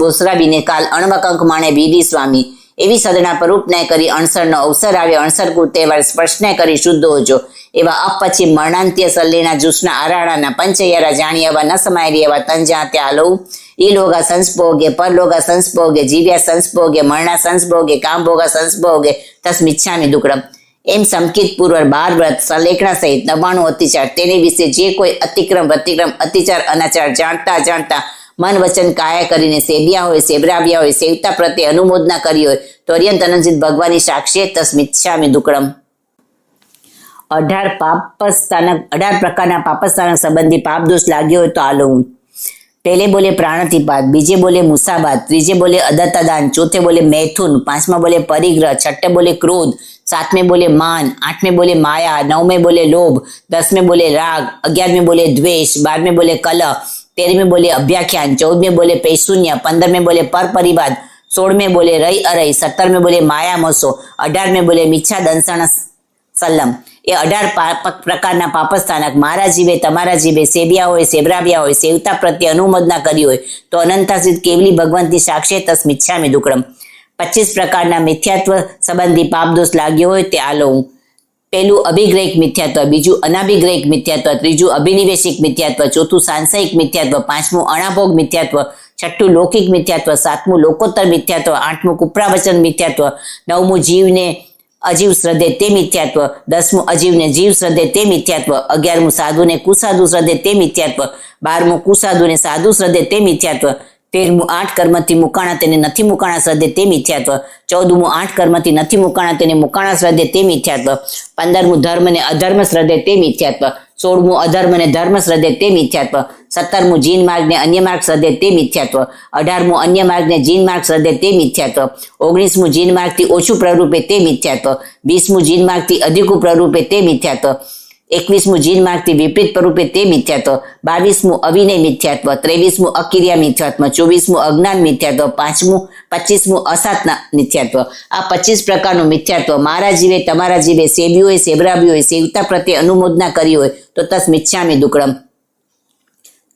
બોસરાવીને કાલ અણવકંક માણે બીડી સ્વામી એવી સદના પરૂપને કરી અણસરનો અવસર આવે અણસરકુર તહેવાર સ્પર્શને કરી શુદ્ધ હોજો એવા અપછી મરણાંત્ય સલ્લેના જુસના આરાણાના પંચયરા જાણ્યાવા ન સમાયેલી એવા તંજા ત્યાં લઉં ઈ લોગા સંસ્ભોગે પરલોગા સંસ્ભોગે જીવ્યા સંસ્ભોગે મરણા સંસ્ભોગે કામભોગા સંસ્ભોગે તસ્મિચ્છામી દુક્કડમ એમ સંકિત પૂર્વ 12 વ્રત સલેખણા સહિત 99 અતિચાર તેની વિશે જે કોઈ અતિક્રમ પ્રતિક્રમ અતિચાર અનાચાર જાણતા મન વચન કાયા કરીને સેવ્યા હોય સેવરાવ્યા હોય સેવતા પ્રત્યે અનુમોદના કરી હોય તો અર્યંત અનંત ભગવાનની સાક્ષી તસ્મિચ્છામી દુક્કડમ 18 પ્રકારના પાપસ્થાનક સંબંધી પાપ દોષ લાગ્યો હોય તો આ લઉં पहले बोले प्राणतिपात, बीजे बोले मुसाबात, त्रीजे बोले अदत्तादान, चौथे बोले मैथुन, पांचवा बोले परिग्रह, छठे बोले क्रोध, सातवें बोले मान, आठवें बोले माया, नौवें बोले लोभ, 10वें बोले राग, 11वें बोले द्वेष, 12वें बोले कलह, 13वें बोले अभ्याख्यान, 14वें बोले पैशून्य, 15वें बोले पर परिवाद, 16वें बोले रई अरई, 17वें बोले माया मोसो, 18वें बोले मिच्छा दंसण सल्लम। એ 18 પ્રકારના પાપસ્થાનક મારા જીવે તમારા જીવે સેવ્યા હોય સેવરાવ્યા હોય સેવતા પ્રત્યે અનુમોદના કરી હોય તો અનંતાસિદ્ધ કેવલી ભગવંતી સાક્ષી તસ્મિચ્છામિ દુક્કડમ। 25 પ્રકારના મિથ્યાત્વ સંબંધી પાપ દોષ લાગ્યો હોય તે આ લઉં। પહેલું અભિગ્રહિક મિથ્યાત્વ, બીજું અનાભિગ્રહિક મિથ્યાત્વ, ત્રીજું અભિનિવેશિક મિથ્યાત્વ, ચોથું સાંસાયિક મિથ્યાત્વ, પાંચમું અણાભોગ મિથ્યાત્વ, છઠ્ઠું લૌકિક મિથ્યાત્વ, સાતમું લોકોત્તર મિથ્યાત્વ, આઠમું કુપ્રાવચન મિથ્યાત્વ, નવમું જીવને અજીવ શ્રદ્ધે તે મિથ્યાત્વ, 10મું અજીવને જીવ શ્રદ્ધે તે મિથ્યાત્વ, 11મું સાધુને કુસાધુ શ્રદ્ધે તે મિથ્યાત્વ, 12મું કુસાધુને સાધુ શ્રદ્ધે તે મિથ્યાત્વ, 13મું 8 કર્મથી મુકાણા તેને નથી મુકાણા શ્રદ્ધે તે મિથ્યાત્વ, 14મું 8 કર્મથી નથી મુકાણા તેને મુકાણા શ્રદ્ધે તે મિથ્યાત્વ, 15મું ધર્મને અધર્મ શ્રદ્ધે તે મિથ્યાત્વ, 16મું અધર્મને ધર્મ શ્રદ્ધે તે મિથ્યાત્વ, 17મું જીન માર્ગને અન્ય માર્ગ શ્રદ્ધે તે મિથ્યાત્વ, 18મું અન્ય માર્ગને જીન માર્ગ શ્રદ્ધે તે મિથ્યાત્વ, 19મું જીન માર્ગથી ઓછું પ્રરૂપે તે મિથ્યાત્વ, 20મું જીન માર્ગથી અધિકું પ્રરૂપે તે મિથ્યાત્વ, 21મું જીન માર્ગથી વિપરીત પ્રરૂપે તે મિથ્યાત્વ, 22મું અવિનય મિથ્યાત્વ, 23મું અકિર્યા મિથ્યાત્વ, 24મું અજ્ઞાન મિથ્યાત્વ, 25મું અસાતના મિથ્યાત્વ। આ 25 પ્રકારનું મિથ્યાત્વ મારા જીવે તમારા જીવે સેવ્યું હોય સેવરાવ્યું હોય સેવતા પ્રત્યે અનુમોદના કરી હોય તો તસ્મિચ્છામિ દુક્કડમ।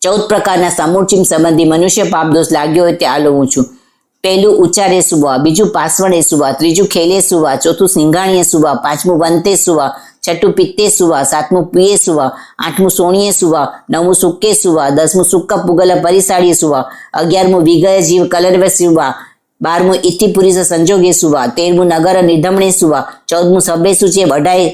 14 પ્રકારના સમૂર્ચિમ સંબંધી મનુષ્ય પાપ દોષ લાગ્યો હોય તે આ લઉં છું। પહેલું ઉચ્ચારે સુવા, બીજું પાસવણે સુવા, ત્રીજું ખેલે સુવા, ચોથું સિંઘાણીએ સુવા, પાંચમું વંતે સુવા, છઠ્ઠું પિત્તે સુવા, સાતમું પીએ સુવા, આઠમું સોણીએ સુવા, નવમું સુક્કે સુવા, 10મું સુક્ક પુગલ પરિસાડીએ સુવા, 11મું વિગય જીવ કલરવે સુવા, 12મું ઇતિ પુરુષ સંજોગે સુવા, 13મું નગર નિધમણે સુવા, 14મું સભે સૂચે વઢાય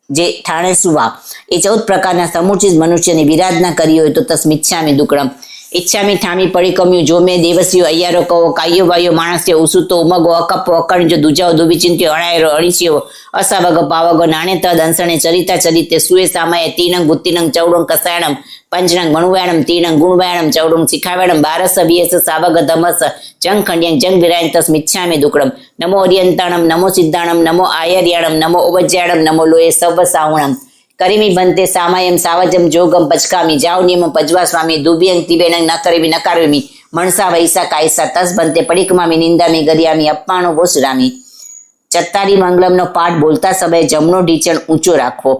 જે ઠાણે સુવા। એ 14 પ્રકારના સમુચિત મનુષ્યની વિરાધના કરી હોય તો તસ્મિચ્છામિ દુક્કડમ। ઈચ્છામી ઠામી પડી કમ્યું જો મેં દેવસીઓ અయ్యాરો કહો કાયો વાયો માણસ્યો ઉસુતો ઉમગો અકપો અકણજો દુજાઓ દુવિચિંત્યો અણાયરો અણીસ્યો અસાવગો પાવગો નાણે તદ અંસણે ચરિતા ચરિતે સુએ સામાય તીનંગ બુત્તિનંગ ચૌડંગ કસાયણમ પંચનંગ ગણુવાયણમ તીનંગ ગુણવાયણમ ચૌડંગ શિખાવાયણમ 12 વિયસ સાવગ ધમસ જંગ ખંડ્યંગ જંગ વિરાયન તસ્મિચ્છામિ દુક્કડમ। નમો અરિયંતાણમ નમો સિદ્ધાણમ નમો આયર્યાણમ નમો ઉપજ્યાણમ નમો લોએ સવ સાવણમ કરીમી બંતે સામાયમ સાવજમ જોગમ પચકામી જાવ નિયમ પજવા સ્વામી દુભ્યંગ તિબેનંગ ન કરવી ન કરવી મણસા વૈસા કાયસા તસ બંતે પડિકમામી નિંદામી ગરિયામી અપ્પાણો વોસરામી। ચત્તારી મંગલમનો પાઠ બોલતા સમયે જમણો ઢીચણ ઊંચો રાખવો।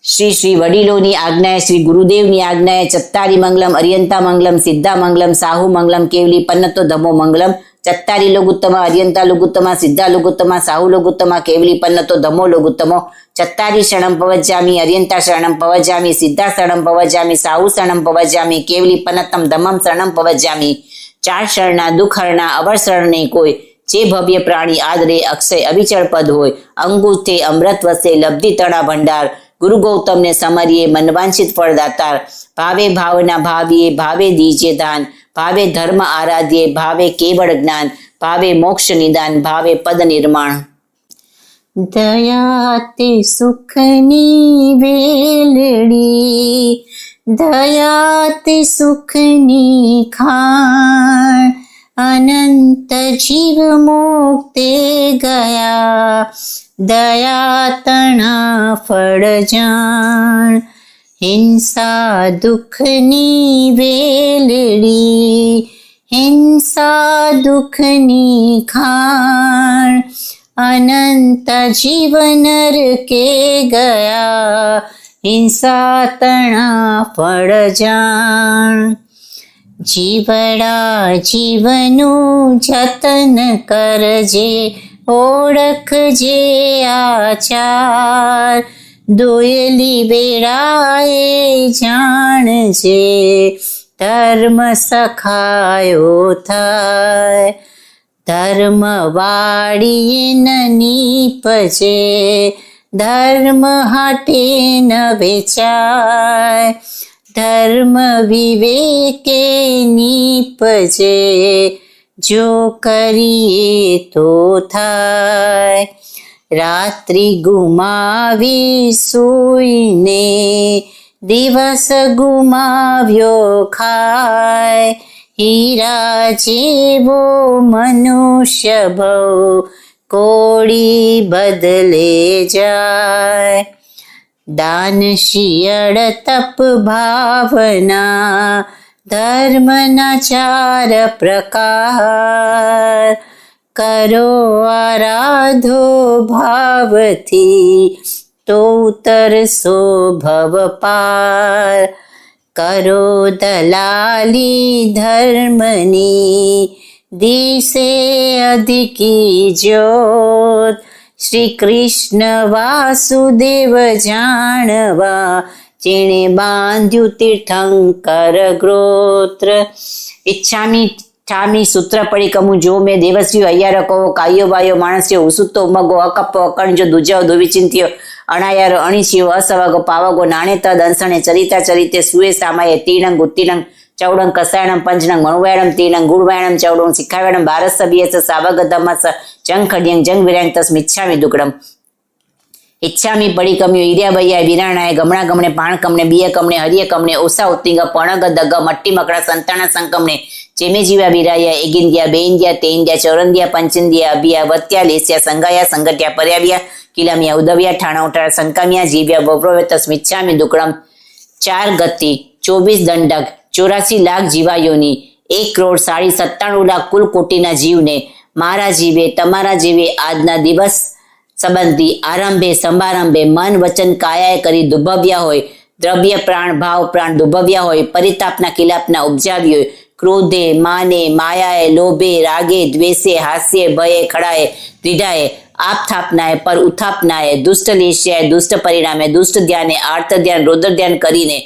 શ્રી વડીલોની આજ્ઞાએ શ્રી ગુરુદેવની આજ્ઞાએ ચત્તારી મંગલમ અરિયંતા મંગલમ સિદ્ધા મંગલમ સાહુ મંગલમ કેવલી પન્નતો ધમો મંગલમ ચત્તારી લઘુત્તમા અરિયંતા લઘુત્તમા સિદ્ધા લઘુત્તમા સાહુ લઘુત્તમા કેવલી પન્નતો ધમો લઘુત્તમો ચત્તારી શરણમ પવજામી અરિયંતા શરણમ પવજામી સિદ્ધા શરણમ પવજામી સાહુ શરણમ પવજામી કેવલી પન્નતમ ધમમ શરણમ પવજામી। 4 શરણા દુઃખરણા અવર શરણે કોઈ જે ભવ્ય પ્રાણી આદરે અક્ષય અવિચળ પદ હોય અંગુથે અમૃત વસે લબ્ધિ તણા ભંડાર ગુરુ ગૌતમને સમરીએ મનવાંછિત ફળદાતાર ભાવે ભાવના ભાવીએ ભાવે દીજે દાન ભાવે ધર્મ આરાધ્યે ભાવે કેવળ જ્ઞાન ભાવે મોક્ષ નિદાન ભાવે પદ નિર્માણ। દયા તે સુખની વેલડી દયાતિ સુખની ખાણ, અનંત જીવ મુક્તે ગયા, દયા તણા ફળ જાણ. હિંસા દુઃખની વેલડી, હિંસા દુઃખની ખાણ, અનંત જીવ નરકે ગયા, હિંસા તણા ફળ જાણ. જીવડા જીવનું જતન કરજે, ઓળખજે આચાર, દોયલી વેળાએ જાણજે, ધર્મ સખાયો થાય. ધર્મ વાળીએ ન નીપજે, ધર્મ હાટે ન વેચાય, ધર્મ વિવેકે નીપજે, જો કરીએ તો થાય. રાત્રિ ગુમાવી સૂઈને, દિવસ ગુમાવ્યો ખાય, હીરા જેવો મનુષ્ય ભવ, કોડી બદલે જાય. દાન શિયળ તપ ભાવના, ધર્મના 4 પ્રકાર, કરો આરાધો ભાવથી, તો ઉતરશો ભવ પાર. કરો દલાલી ધર્મની, દિશે અધિકી જ્યોત, શ્રી કૃષ્ણ વાસુદેવ જાણવા, જેણે બાંધ્યું તીર્થંકર ગ્રોત્ર. ઈચ્છામી ઠામી સૂત્ર પડી કમું જો મેં દેવસ્યો અయ్యాરો કહો, કાયો બાયો માણસ્યો, ઉસુતો મગો, અકપો અકણજો, દુજાઓ દુવિચિંત્યો, અણાયારો અણીશિયો, અસવાગો પાવગો, નાણે તદ અંસણે, ચરિતા ચરિતે, સુએ સામાયે, તીણંગ ઉત્તીણંગ, ચૌડંગ કસાયણમ, પંચનંગ મણુવાયણમ, તીણંગ ગુણવાયણમ, ચૌડંગ શિખાવાયણમ, બારસ બિયસ સાવગતમસ, જંગ ખડ્યંગ જંગ વિરાંગ તસ્મિચ્છામિ દુકડમ. ઈચ્છામી પડી કમ્યો, ઈર્યા બૈયા વિરાણાય, ગમણા ગમણે પાણ કમને, બિય કમને, હરિય કમને, ઓસા ઉત્તિંગ, પણગ દગ, મટ્ટી મકડા, સંતાણા સંકમને, જેમે જીવા વિરાયા, એગિંદ્યા બેઇન્દ્યા તેઇન્દ્યા, ચૌરંદ્યા પંચિંદ્યા, અભિયા વત્યા લેસ્યા, સંગાયા સંગટ્યા, પર્યાવ્યા કિલામિયા, ઉદવ્યા ઠાણા ઉઠાડા, સંકામ્યા જીવ્યા, બબ્રવે તસ્મિચ્છામિ દુકડમ. 4 ગતિ, 24 દંડક, 84 લાખ જીવાયોની, 1,97,97,00,000 કુલ કોટીના જીવને મારા જીવે તમારા જીવે આજના દિવસ સંબંધી આરંભે સંભારંભે મન વચન કાયાએ કરી દુભવ્યા હોય, દ્રવ્ય પ્રાણ ભાવ પ્રાણ દુભવ્યા હોય, પરિતાપના કિલાપના ઉપજાવી હોય, ક્રોધે માને માયાએ લોભે રાગે દ્વેષે હાસ્યે ભયે ખડાએ દ્વિધાએ આપથાપનાએ પર ઉથાપનાએ દુષ્ટ લેશ્યાએ દુષ્ટ પરિણામે દુષ્ટ ધ્યાને આર્ત ધ્યાન રૌદ્ર ધ્યાન કરીને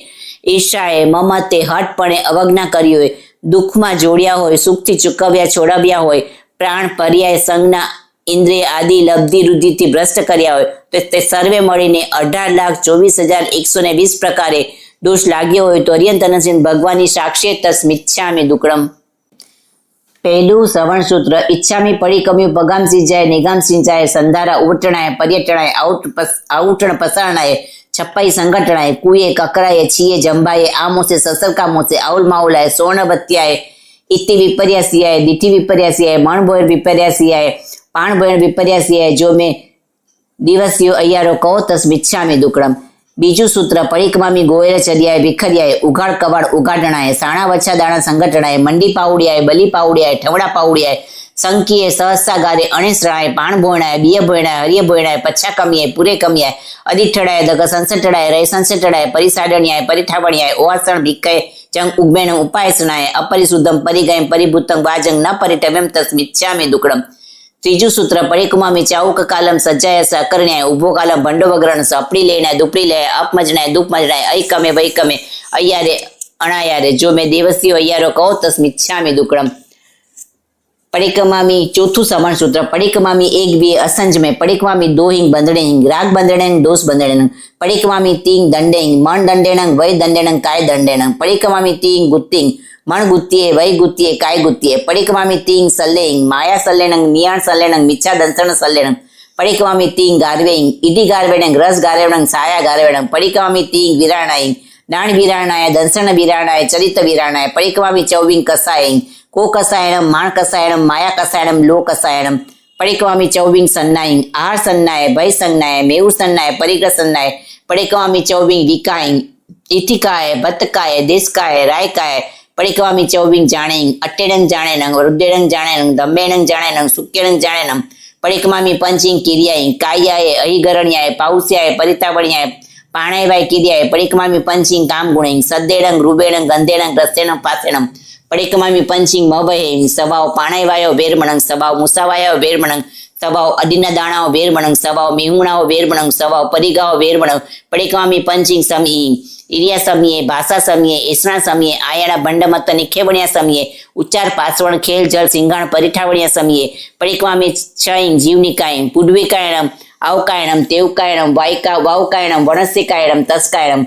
ઈર્ષાએ મમતે હટપણે અવજ્ઞા કરી હોય, દુઃખમાં જોડ્યા હોય, સુખથી ચૂકવ્યા છોડાવ્યા હોય, પ્રાણ પર્યાય સંજ્ઞા ઇન્દ્રિય આદિ લબ્ધિ રુધિથી ભ્રષ્ટ કર્યા હોય તો તે સર્વે મળીને 18,24,120 પ્રકારે દોષ લાગ્યો હોય તો અર્યંતનસીન ભગવાનની સાક્ષી તસ્મિચ્છામિ દુક્કડમ. પહેલું સવર્ણ સૂત્ર. ઈચ્છામી પડી કમ્યું પગામ સિંચાય નિગામ સિંચાય સંધારા ઉવટણાય પર્યટણાય આઉટણ પસારણાય છપ્પાઈ સંગઠણાય કુએ કકરાય છીએ જંબાએ આમોસે સસરકા મોસે આઉલ માઉલાય સોર્ણવત્યાય ઇતિ વિપર્યાસિયાય દીઠી વિપર્યાસિયાય મણભોર વિપર્યાસિયાય પાણ ભણ વિપર્યાસિયાય જો મેં દિવસ્યો અయ్యాરો કહો તસ્મિચ્છામિ દુક્કડમ. બીજું સૂત્ર. પડીકમામી ગોયર ચર્યાય વિખર્યાય ઉઘાડ કવાડ ઉઘાડણાય સાણા વચ્છા દાણા સંગઠણાય મંડી પાઉડિયાય બલી પાઉડિયાય ઠવડા પાઉડિયાય સંકીએ સહસા ગારે અણેસણાય પાણ ભોયણાય બિય ભોયણાય હરિય ભોયણાય પચ્છા કમિયાય પૂરે કમિયાય અધિઠડાય દગ સંસટડાય રે સંસટડાય પરિસાડણ્યાય પરિઠાવણ્યાય ઓવાસણ ભીકાય જંગ ઉગ્મેણ ઉપાયસણાય અપરિશુદ્ધમ પરિગયમ પરિભૂતમ વાજંગ ન પરિટવ્યમ તસ્મિચ્છામિ દુક્કડમ. ત્રીજું સૂત્ર. પડીકમામી ચાઉક કાલમ સજ્જાય સકરણ્યાય ઉભો કાલમ ભંડો વગરણ સપડી લેણાય દુપડી લે અપમજણાય દુપ મજણાય અયકમે વૈકમે અయ్యాરે અણાયારે જો મેં દેવસીઓ અయ్యాરો કહો તસ્મિચ્છામિ દુક્કડમ. પડીકમામી ચોથું સવર્ણ સૂત્ર. પડીકમામી એક બે અસંજમે પડીકમામી દો હિંગ બંધડે હિંગ રાગ બંધડેંગ દોષ બંધડેંગ પડીકમામી તીંગ દંડેંગ મણ દંડેણંગ વય દંડેણંગ કાય દંડેણંગ પડીકમામી તીંગ ગુત્તિંગ મણ ગુત્તિયે વય ગુત્તિયે કાય ગુત્તિયે પડીકમામી તીંગ સલ્લેંગ માયા સલ્લેણંગ મિયાણ સલ્લેણંગ મિચ્છા દંસણ સલ્લેણંગ પડીકમામી તીંગ ગારવેંગ ઈડી ગારવેણંગ રસ ગારવેણંગ સાયા ગારવેણંગ પડીકમામી તીંગ વિરાણાઈંગ દાણ વિરાણાય દંસણ વિરાણાય ચરિત વિરાણાય પરિક્રમામી ચૌબીન કસાયણ કો કસાયણમ માણ કસાયણમ માયા કસાયણમ લો કસાયણમ પરિક્રમામી ચૌબીન સન્નાયણ આહાર સન્નાય ભય સન્નાય મેઉર સન્નાય પરિગ્રહ સન્નાય પરિક્રમામી ચૌબીન વિકાયણ ઇથિકાય ભત્તકાય દેશકાય રાયકાય પરિક્રમામી ચૌબીન જાણેણ અટ્ટેડંગ જાણેનંગ વૃદ્ધેડંગ જાણેનંગ ધમ્મેણંગ જાણેનંગ સુક્કેડંગ જાણેનંગ પરિક્રમામી પંચિંગ કિરિયાય કાયાય અહિગરણ્યાય પાઉસ્યાય પરિતાવણ્યાય પાણાયવાય કિરિયાય પરિક્રમામી પંચિંગ કામ ગુણેંગ સદ્દેડંગ રૂબેડંગ ગંધેડંગ રસેણંગ પાસેણંગ પરિક્રમામી પંચિંગ મભહેંગ સભાવ પાણાયવાયો વેરમણંગ સભાવ મુસાવાયો વેરમણંગ સભાવ અડીના દાણાઓ વેરમણંગ સભાવ મિહુણાઓ વેરમણંગ સભાવ પરિગાઓ વેરમણંગ પરિક્રમામી પંચિંગ સમી ઇરિયા સમીએ ભાષા સમીએ એસણા સમીએ આયાણા ભંડમત નિખેવણ્યા સમીએ ઉચ્ચાર પાસવણ ખેલ જળ સિંગાણ પરિઠાવણ્યા સમીએ પરિક્રમામી છઈંગ જીવનિકાયમ પુડવિકાયણમ અવકાયણમ તેવકાયણમ વાવકાયણમ વણસ્યકાયણમ તસ્કાયણમ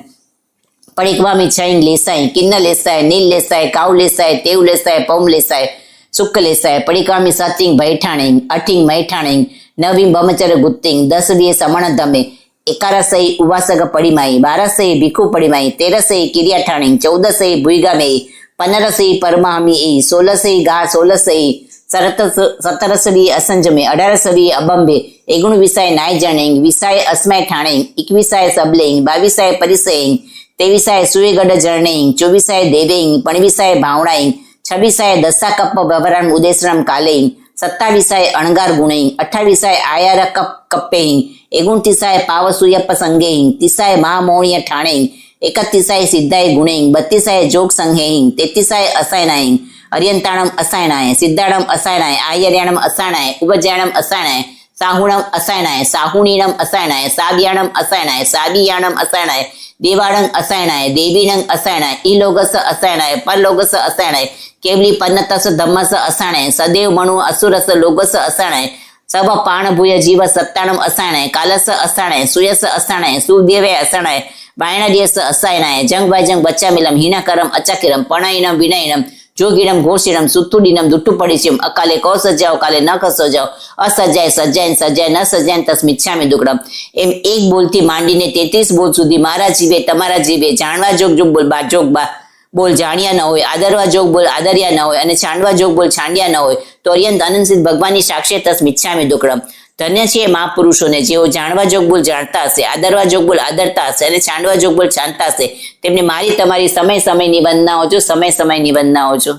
પરિક્રમામી છઈંગ લેસાય કિન્ન લેસાય નીલ લેસાય કાવ લેસાય તેવ લેસાય પૌમ લેસાય સુક્ક લેસાય પરિક્રમામી સતિંગ ભૈઠાણીંગ અઠિંગ મૈઠાણીંગ નવીં બમચર ગુત્તિંગ દસ દિયે સમણ ધમે એકારસઈ ઉવાસગ પડીમાઈ બારસઈ ભીખુ પડીમાઈ તેરસઈ કિરિયાઠાણીંગ ચૌદસઈ ભુઈગામેઈ પંદરસઈ પરમામી સોલસઈ ગા સોલસઈ સતરસવી અસંજમે અઢારસવી અબંબે એગુણ વિસાય નાય જણેંગ વિસાય અસ્માય ઠાણેંગ એકવીસાય સબલેંગ બાવીસાય પરિસેંગ તેવીસાય સુએગઢ જરણેંગ ચોવીસાય દેવેંગ પણવીસાય ભાવણાઈંગ છવ્વીસાય દસા કપ બવરામ ઉદેશરામ કાલેંગ સત્તાવીસાય અણગાર ગુણેંગ અઠ્ઠાવીસાય આયાર કપ કપ્પેંગ એગુણતીસાય પાવસુયપ સંગેંગ તીસાય મહામૌણ્ય ઠાણેંગ એકત્રીસાય સિદ્ધાય ગુણેંગ બત્તીસાય જોગ સંઘેંગ તેત્રીસાય અસાયનાયંગ અર્યંતાણમ અસાયણાય સિદ્ધાણમ અસાયણાય આયર્યાણમ અસાયણાય ઉપજયાણમ અસાયણાય સાહુણમ અસાયણાય સાહુણીણમ અસાયણાય સાબિયાણમ અસાયણાય સાબિયાણમ અસાયણાય દેવાળંગ અસાયણાય દેવીણંગ અસાયણાય ઈલોગસ અસાયણાય પરલોગસ અસાયણાય કેવલી પન્નતસ ધમ્મસ અસાયણાય સદેવ મણુ અસુરસ લોગસ અસાયણાય સબ પાણભૂય જીવ સત્તાણમ અસાયણાય કાલસ અસાયણાય સુયસ અસાયણાય સુદેવે અસાયણાય બાયણદિયસ અસાયણાય જંગ ભાજંગ બચ્ચામિલમ હિનાકરમ અચાકિરમ પણયનમ વિનયનમ જોગીડમ ઘોષિડમ સુતુડીનમ દુટ્ટુ પડીશમ અકાલે કો સજાઓ કાલે ન સજાઓ અસજાય સજાય સજાય ન સજાય તસ્મિચ્છામિ દુક્કડમ એમ એક બોલથી માંડીને 33 બોલ સુધી મારા જીવે તમારા જીવે જાણવા જોગ જોગ બોલ બા જોગ બા બોલ જાણ્યા ન હોય આદરવા જોગ બોલ આદર્યા ન હોય અને છાંડવા જોગ બોલ છાંડ્યા ન હોય તો અર્યંત અનંત ભગવાનની સાક્ષી તસ્મિચ્છામિ દુક્કડમ ધન્ય છે એ મહાપુરુષોને જેઓ જાણવા જોગ બોલ જાણતા હશે આદરવા જોગ બોલ આદરતા હશે અને છાંડવા જોગ બોલ છાંડતા હશે તેમને મારી તમારી સમય સમયની વંદનાઓ છો સમય સમયની વંદનાઓ છો.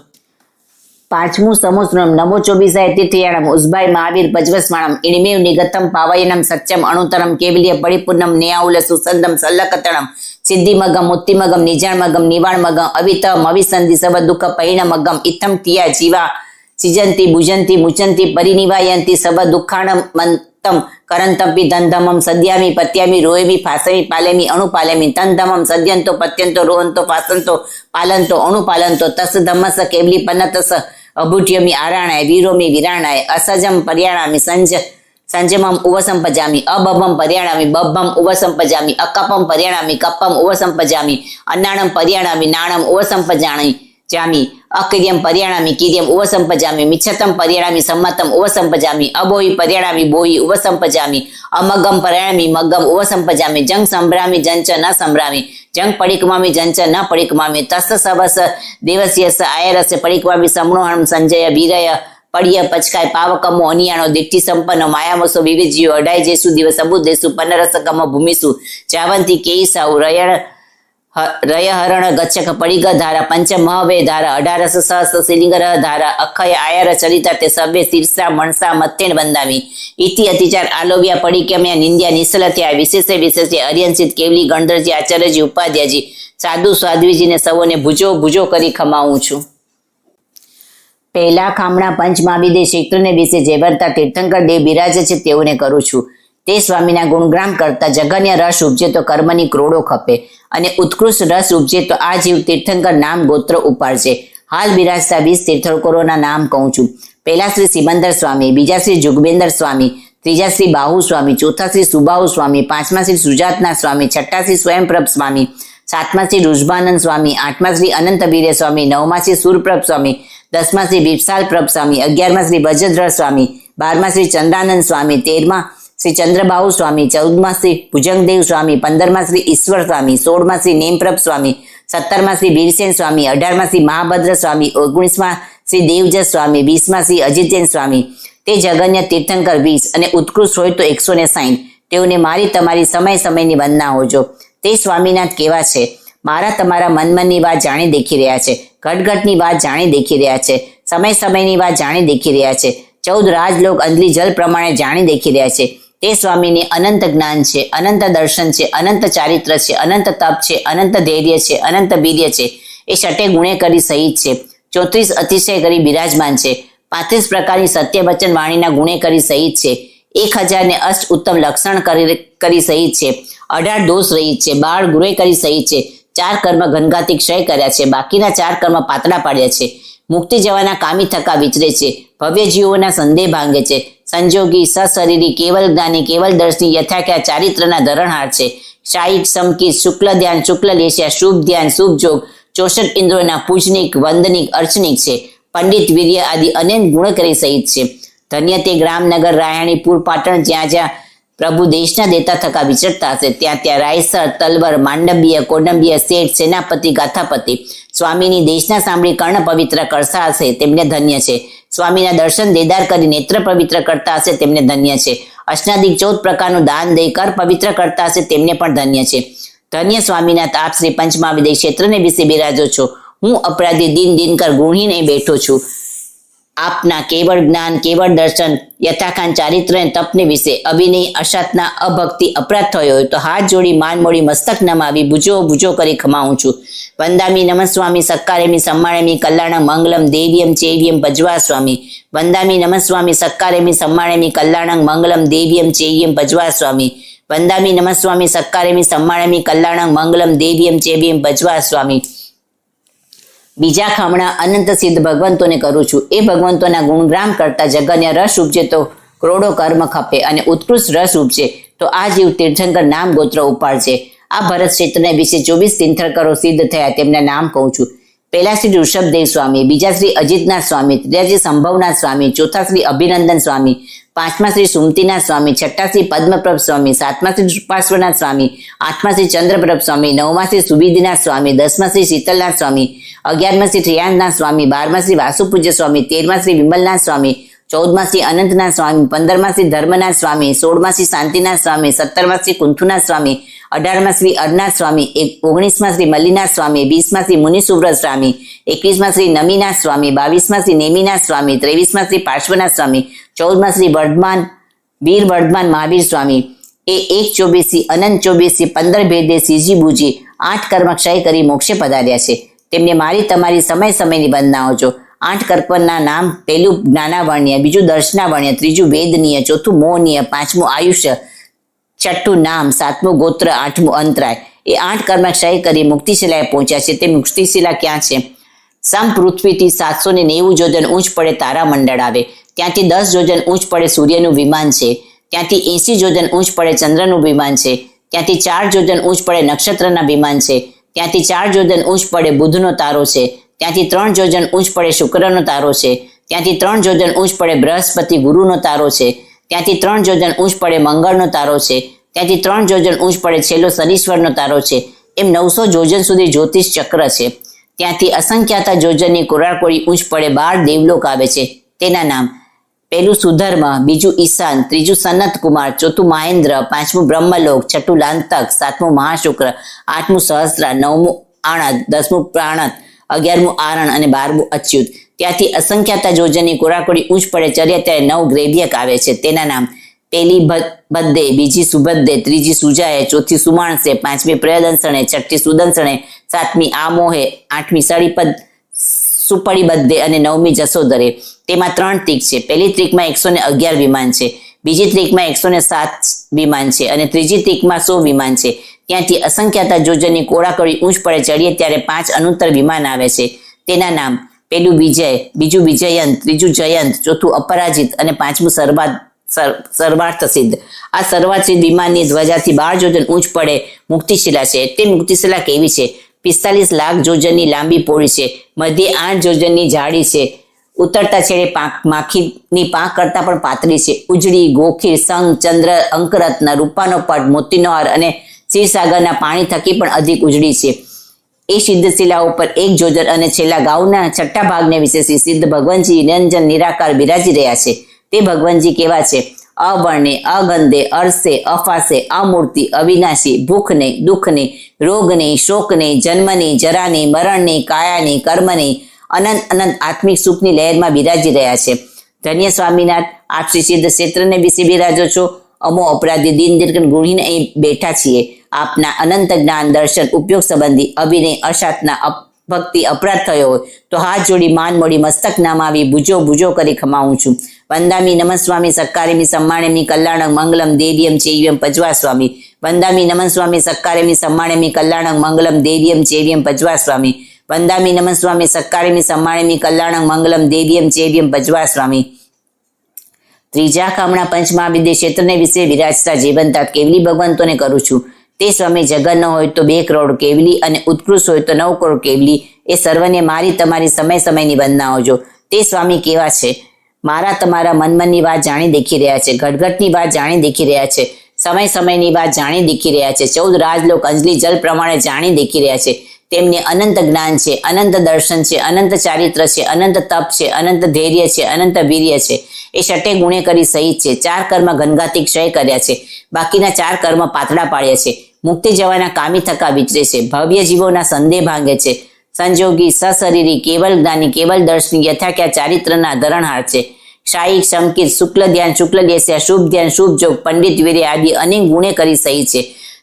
પાંચમું સમુદ્રમ નમો ચોબીસાય તીર્થયાણમ ઉઝભાઈ મહાવીર ભજવસ્માણમ ઇણમેવ નિગતમ પાવયનમ સત્યમ અણુતરમ કેવલ્ય પરિપૂર્ણમ ન્યાઉલ સુસંદમ સલ્લકતણમ સિદ્ધિમગમ મુત્તિમગમ નિજાણમગમ નિવાણમગમ અવિતમ અવિસંધિ સબ દુઃખ પૈણમગમ ઇથમ તિયા જીવા સિજંતી ભુજંતી મુચંતી પરિનિવાયંતી સબ દુઃખાણમ મંતમ કરંતંપી ધનધમમ સદ્યામી પત્યામી રોયમી ફાસમી પાલેમી અણુપાલેમી તનધમમ સદ્યંતો પત્યંતો રોહંતો ફાસંતો પાલંતો અણુપાલંતો તસ ધમ્મસ કેવલી પન્નતસ અભુટ્યમી આરાણાય વીરોમી વિરાણાય અસજમ પર્યાણામી સંજમમ ઉવસંપજામી અબભમ પર્યાણામી બભમ ઉવસંપજામી અકપમ પર્યાણામી કપમ ઉવસંપજામી અન્નાણમ પર્યાણામી નાણમ ઉવસંપજાણી જામી અકિર્યમ પર્યાણામી કિર્યમ ઉવસંપજામી મિચ્છતમ પર્યાણામી સમ્મતમ ઉવસંપજામી અબોહી પર્યાણામી બોહી ઉવસંપજામી અમગમ પર્યાણામી મગમ ઉવસંપજામી જંગ સંભ્રામી જંચ ન સંભ્રામી જંગ પડિકમામી જંચ ન પડિકમામી તસ સવસ દેવસ્યસ આયરસ પડિકમામી સમણોહણમ સંજય વીરય પડિય પચકાય પાવકમો અનિયાણો દિઠ્ઠી સંપન્ન માયામસો વિવિજીઓ અઢાઈ જેસુ દિવસ અબુદેસુ પન્નરસકમ ભૂમિસુ જાવંતી કેઈસાઉ રયહરણ ગચ્છક પડિગ ધારા પંચ મહવે ધારા અઢારસ સહસ્ર શિલિંગર ધારા અખય આયર ચરિતા તે સભ્ય શીર્ષા મણસા મત્તેણ બંધાવી ઇતિ અતિચાર આલોવ્યા પડિક્યમ્યા નિંદ્યા નિસલથ્યા વિશેષે વિશેષે અર્યંસિત કેવલી ગણધરજી આચાર્યજી ઉપાધ્યાજી સાધુ સાધ્વીજીને સૌને ભુજો ભુજો કરી ખમાવું છું. પહેલા ખામણા પંચમહાવિદ્ય ક્ષેત્રને વિશે જેવરતા તીર્થંકર દેવ બિરાજે છે તેઓને કરું છું. તે સ્વામીના ગુણગ્રામ કરતા જગન્ય રસ ઉપજે તો કર્મની ક્રોડો ખપે અને ઉત્કૃષ્ટ રસ ઉપજે તો આ જીવ તીર્થંકર નામ ગોત્ર ઉપાડશે. હાલ બિરાજતા 20 તીર્થંકરોના નામ કહું છું. પહેલા શ્રી સિમંદર સ્વામી, બીજા શ્રી જુગબેન્દર સ્વામી, ત્રીજા શ્રી બાહુ સ્વામી, ચોથા શ્રી સુબાહુ સ્વામી, પાંચમા શ્રી સુજાતનાથ સ્વામી, છઠ્ઠા શ્રી સ્વયંપ્રભ સ્વામી, સાતમા શ્રી ઋષભાનંદ સ્વામી, આઠમા શ્રી અનંતવીર્ય સ્વામી, નવમા શ્રી સુરપ્રભ સ્વામી, દસમા શ્રી વિપસાલ પ્રભ સ્વામી, 11મા શ્રી વજદ્ર સ્વામી, 12મા શ્રી ચંદ્રાનંદ સ્વામી, 13મા શ્રી ચંદ્રબાહુ સ્વામી, 14માં શ્રી ભુજંગદેવ સ્વામી, 15માં શ્રી ઈશ્વર સ્વામી, 16માં શ્રી નેમપ્રભ સ્વામી, 17માં શ્રી વીરસેન સ્વામી, 18માં શ્રી મહાભદ્ર સ્વામી, 19માં શ્રી દેવજસ સ્વામી, 20માં શ્રી અજિતેન સ્વામી. તે જગન્ય તીર્થંકર 20 અને ઉત્કૃષ્ટ હોય તો 160. તેઓને મારી તમારી સમય સમયની વંદના હોજો. તે સ્વામીનાથ કેવા છે? મારા તમારા મનની વાત જાણી દેખી રહ્યા છે, ઘટઘટની વાત જાણી દેખી રહ્યા છે, સમય સમયની વાત જાણી દેખી રહ્યા છે, 14 રાજલોક અંજલી જલ પ્રમાણે જાણી દેખી રહ્યા છે. તે સ્વામીને અનંત જ્ઞાન છે, અનંત દર્શન છે, અનંત ચારિત્ર છે, અનંત તપ છે, અનંત ધૈર્ય છે, અનંત વીર્ય છે. એ ષટે ગુણે કરી સહિત છે. 34 અતિશય કરી બિરાજમાન છે. 35 પ્રકારની સત્ય વચન વાણીના ગુણે કરી સહિત છે. 1008 ઉત્તમ લક્ષણ કરી સહિત છે. 18 દોષ રહિત છે. 12 ગુરે કરી સહિત છે. 4 કર્મ ઘનઘાતી ક્ષય કર્યા છે. બાકીના 4 કર્મ પાતળા પાડ્યા છે. મુક્તિ જવાના કામી થકા વિચરે છે. ભવ્ય જીવોના સંદેહ ભાંગે છે. સંજોગી, સશરીરી, કેવલ જ્ઞાની, કેવલ દર્શની, યથાખ્યા ચારિત્રના ધરણહાર છે. શાયિક, સમકિત, શુક્લ ધ્યાન, શુક્લ લેસ્યા, શુભ ધ્યાન, શુભ જોગ, 64 ઇન્દ્રોના પૂજનિક, વંદનિક, અર્ચનિક છે. પંડિત, વીર્ય આદિ અનેક ગુણ કરી સહિત છે. ધન્ય તે ગ્રામનગર, રાયણીપુર, પાટણ, જ્યાં જ્યાં પ્રભુ દેશના દેતા થકા વિચરતા હશે, ત્યાં ત્યાં રાયસર, તલવર, માંડવ્ય, કોડંબ્ય, શેઠ, સેનાપતિ, ગાથાપતિ સ્વામીની દેશના સાંભળી કર્ણ પવિત્ર કરતા હશે તેમને ધન્ય છે. સ્વામીના દર્શન દેદાર કરી નેત્ર પવિત્ર કરતા હશે તેમને ધન્ય છે. અષ્ટાદિક 14 પ્રકારનું દાન દઈ કર પવિત્ર કરતા હશે તેમને પણ ધન્ય છે. ધન્ય સ્વામીનાથ, આપ શ્રી પંચમહાવિદ્ય ક્ષેત્રને વિશે બિરાજો છો. હું અપરાધી દિન દિનકર ગુણીને બેઠો છું. આપના કેવળ જ્ઞાન, કેવળ દર્શન, યથાખાન ચારિત્ર અને તપને વિશે અભિનય, અસાતના, અભક્તિ, અપરાધ થયો હોય તો હાથ જોડી માન મોડી મસ્તક નમાવી ભુજો ભુજો કરી ખમાવું છું. વંદામી નમઃ સ્વામી સક્કારેમી સમ્માણેમી કલ્યાણમ મંગલમ દેવ્યમ ચૈવ્યમ ભજવા સ્વામી. વંદામી નમઃ સ્વામી સક્કારેમી સમ્માણેમી કલ્યાણમ મંગલમ દેવ્યમ ચૈવ્યમ ભજવા સ્વામી. વંદામી નમઃ સ્વામી સક્કારેમી સમ્માણેમી કલ્યાણમ મંગલમ દેવ્યમ ચૈવ્યમ ભજવા સ્વામી. બીજા ખામણા અનંત સિદ્ધ ભગવંતોને કરું છું. એ ભગવંતોના ગુણગ્રામ કરતા જગન્ય રસ ઉપજે તો કરોડો કર્મ ખપે અને ઉત્કૃષ્ટ રસ ઉપજે તો આ જીવ તીર્થંકર નામ ગોત્ર ઉપાડશે. આ ભરત ક્ષેત્રને વિશે 24 તીર્થંકરો સિદ્ધ થયા તેમના નામ કહું છું. પહેલા શ્રી ઋષભદેવ સ્વામી, બીજા શ્રી અજિતનાથ સ્વામી, ત્રીજા શ્રી સંભવનાથ સ્વામી, ચોથા શ્રી અભિનંદન સ્વામી, 5મા શ્રી સુમતીનાથ સ્વામી, 6ઠા શ્રી પદ્મપ્રભ સ્વામી, 7મા શ્રી કૃપાશ્વરનાથ સ્વામી, 8મા શ્રી ચંદ્રપ્રભ સ્વામી, 9મા શ્રી સુબિધિનાથ સ્વામી, 10મા શ્રી શીતલનાથ સ્વામી, 11મા શ્રી ત્રિયાનનાથ સ્વામી, 12મા શ્રી વાસુપૂજ્ય સ્વામી, 13મા શ્રી વિમલનાથ સ્વામી, 14મા શ્રી અનંતનાથ સ્વામી, 15મા શ્રી ધર્મનાથ સ્વામી, 16મા શ્રી શાંતિનાથ સ્વામી, 17મા શ્રી કુંથુનાથ સ્વામી, 18મા શ્રી અરનાથ સ્વામી, 19મા શ્રી મલ્લીનાથ સ્વામી, 20મા શ્રી મુનિસુવ્રત સ્વામી, 21મા શ્રી નમીનાથ સ્વામી, 22મા શ્રી નેમિનાથ સ્વામી, 23મા શ્રી પાર્શ્વનાથ સ્વામી, 14મા શ્રી વીર વર્ધમાન મહાવીર સ્વામી. એ 1 અનંત 24 15 ભેદે સીજી બુજી 8 કર્મ ક્ષય કરી મોક્ષે પધાર્યા છે. તેમને મારી તમારી સમય સમયની વંદનાઓ છો. 8 કર્મના નામ: પહેલું જ્ઞાનાવર્ણ્ય, બીજું દર્શનાવર્ણ્ય, ત્રીજું વેદનીય, ચોથું મોહનીય, 5મું આયુષ્ય, 6ઠું નામ, 7મું ગોત્ર, 8મું અંતરાય. એ 8 કર્મ ક્ષય કરી મુક્તિશિલાએ પહોંચ્યા છે. તે મુક્તિશિલા ક્યાં છે? સમ પૃથ્વીથી 790 જોજન ઊંચ પડે તારા મંડળ આવે, ત્યાંથી 10 જોજન ઊંચ પડે સૂર્યનું વિમાન છે, ત્યાંથી 80 જોજન ઊંચ પડે ચંદ્રનું વિમાન છે, ત્યાંથી 4 જોજન ઊંચ પડે નક્ષત્રના વિમાન છે, ત્યાંથી 4 જોજન ઊંચ પડે બુધનો તારો છે, ત્યાંથી 3 જોજન ઊંચ પડે શુક્રનો તારો છે, ત્યાંથી 3 જોજન ઊંચ પડે બૃહસ્પતિ ગુરુનો તારો છે, ત્યાંથી 3 જોજન ઊંચ પડે મંગળનો તારો છે, ત્યાંથી 3 જોજન ઊંચ પડે છેલ્લો શનીશ્વરનો તારો છે. એમ 900 જોજન સુધી જ્યોતિષ ચક્ર છે. ત્યાંથી અસંખ્યાતા જોજનની કોરાકોરી ઊંચ પડે 12 દેવલોક આવે છે. તેના નામ: પહેલું સુધર્મ, બીજું ઈશાન, ત્રીજું સનત કુમાર, ચોથું મહેન્દ્ર, 5મું બ્રહ્મલોક, 6ઠું લાંતક, 7મું મહાશુક્ર, 8મું સહસ્રા, 9મું આણદ, 10મું પ્રાણત, 11મું આરણ અને 12મું અચ્યુત. ત્યાંથી અસંખ્યાતા જોજનની કોરાકોરી ઊંચ પડે ચર્યા ત્યારે 9 ગ્રેવ્યક આવે છે. તેના નામ: પહેલી બદ્દે, બીજી સુબદ્દે, ત્રીજી સુજાએ, ચોથી સુમાણસે, 5મી પ્રયદંસણે, 6ઠી સુદંસણે, 7મી આમોહે, 8મી સળીપદ સુપડીબદ્દે અને 9મી જસોદરે. તેમાં 3 ત્રિક છે. પહેલી ત્રિકમાં 111 વિમાન છે, બીજી ત્રિકમાં 107 વિમાન છે અને ત્રીજી ત્રિકમાં 100 વિમાન છે. ત્યાંથી અસંખ્યાતા જોજનની કોરાકોરી ઊંચ પડે ચડીએ ત્યારે 5 અનુત્તર વિમાન આવે છે. તેના નામ: પહેલું વિજય, બીજું વિજયંત, ત્રીજું જયંત, ચોથું અપરાજિત અને 5મું સર્વાર્થ સિદ્ધ. આ સર્વાર્થ સિદ્ધ વિમાનની ધ્વજાથી 12 જોજન ઊંચ પડે મુક્તિશિલા છે. તે મુક્તિશિલા કેવી છે? 45 લાખ જોજનની લાંબી પોળી છે, મધ્યે 8 જોજનની જાડી છે, ઉતરતા છેડે માખીની પાંખ કરતા પણ પાતળી છે. ઉજળી, ગોખીર, સંગ, ચંદ્ર, અંકરત્ન, રૂપાનો પટ, મોતીનો હાર અને ક્ષીરસાગરના પાણી થકી પણ અધિક ઉજળી છે. એ સિદ્ધ શિલા ઉપર એક જોજર અને છેલ્લા ગાઉના છઠ્ઠા ભાગને વિશે સિદ્ધ ભગવાનજી નિરંજન નિરાકાર બિરાજી રહ્યા છે. તે ભગવાનજી કેવા છે? અવર્ણે, અગંધે, અરસે, અફાસે, અમૂર્તિ, અવિનાશી, ભૂખ નહીં, દુઃખ નહીં, રોગ નહીં, શોક નહીં, જન્મ નહીં, જરા નહીં, મરણ નહીં, કાયા નહીં, કર્મ નહીં, અનંત અનંત આત્મિક સુખની લહેરમાં બિરાજી રહ્યા છે. ધન્ય સ્વામિનાથ, આપ શ્રી સિદ્ધ ક્ષેત્રને વિશે બિરાજો છો. અમો અપરાધી દિન દીર્ઘ ગુણીને અહીં બેઠા છીએ. આપના અનંત જ્ઞાન, દર્શન, ઉપયોગ સંબંધી અભિનય અસાધના ભક્તિ અપરાધ થયો હોય તો હાથ જોડી માન મોડી મસ્તક નમાવી ભુજો ભુજો કરી ખમાવું છું. વંદામી નમઃ સ્વામી સક્કારેમી સમ્માણેમી કલ્યાણં મંગલમ દેવ્યમ ચૈવ્યમ પજવા સ્વામી. વંદામી નમઃ સ્વામી સક્કારેમી સમ્માણેમી કલ્યાણં મંગલમ દેવ્યમ ચૈવ્યમ પજવા સ્વામી. વંદામી નમઃ સ્વામી સક્કારેમી સમ્માણેમી કલ્યાણં મંગલમ દેવ્યમ ચૈવ્યમ પજવા સ્વામી. ત્રીજા કામના પંચમહાવિદ્ય ક્ષેત્રને વિશે વિરાજતા જીવનતા કેવલી ભગવંતોને કરું છું. તે સ્વામી જગન ન હોય તો 2 કરોડ કેવલી અને ઉત્કૃષ્ટ હોય તો 9 કરોડ કેવલી. એ સર્વને મારી તમારી સમય સમયની વંદનાઓ જો. તે સ્વામી કેવા છે? મારા તમારા મનની વાત જાણી દેખી રહ્યા છે. ઘટઘટની વાત જાણી દેખી રહ્યા છે. સમય સમયની વાત જાણી દેખી રહ્યા છે. 14 રાજલોક અંજલિ જલ પ્રમાણે જાણી દેખી રહ્યા છે. તેમને અનંત જ્ઞાન છે, અનંત દર્શન છે, અનંત ચારિત્ર છે, અનંત તપ છે, અનંત ધૈર્ય છે, અનંત વીર્ય છે. એ ષટે ગુણે કરી સહિત છે. 4 કર્મ ઘનઘાતી ક્ષય કર્યા છે. બાકીના 4 કર્મ પાતળા પાડ્યા છે. મુક્તિ જવાના કામી થકા વિચરે છે. ભવ્ય જીવોના સંદેહ ભાંગે છે. સંજોગી, સશરીરી, કેવલ જ્ઞાની, કેવલ દર્શની, યથાખ્યા ચારિત્રના ધરણહાર છે. શાયિક, શંકિત, શુક્લ ધ્યાન, શુક્લ લેસ્યા, શુભ ધ્યાન, શુભ જોગ, પંડિત વીર્ય આદિ અનેક ગુણે કરી સહી છે.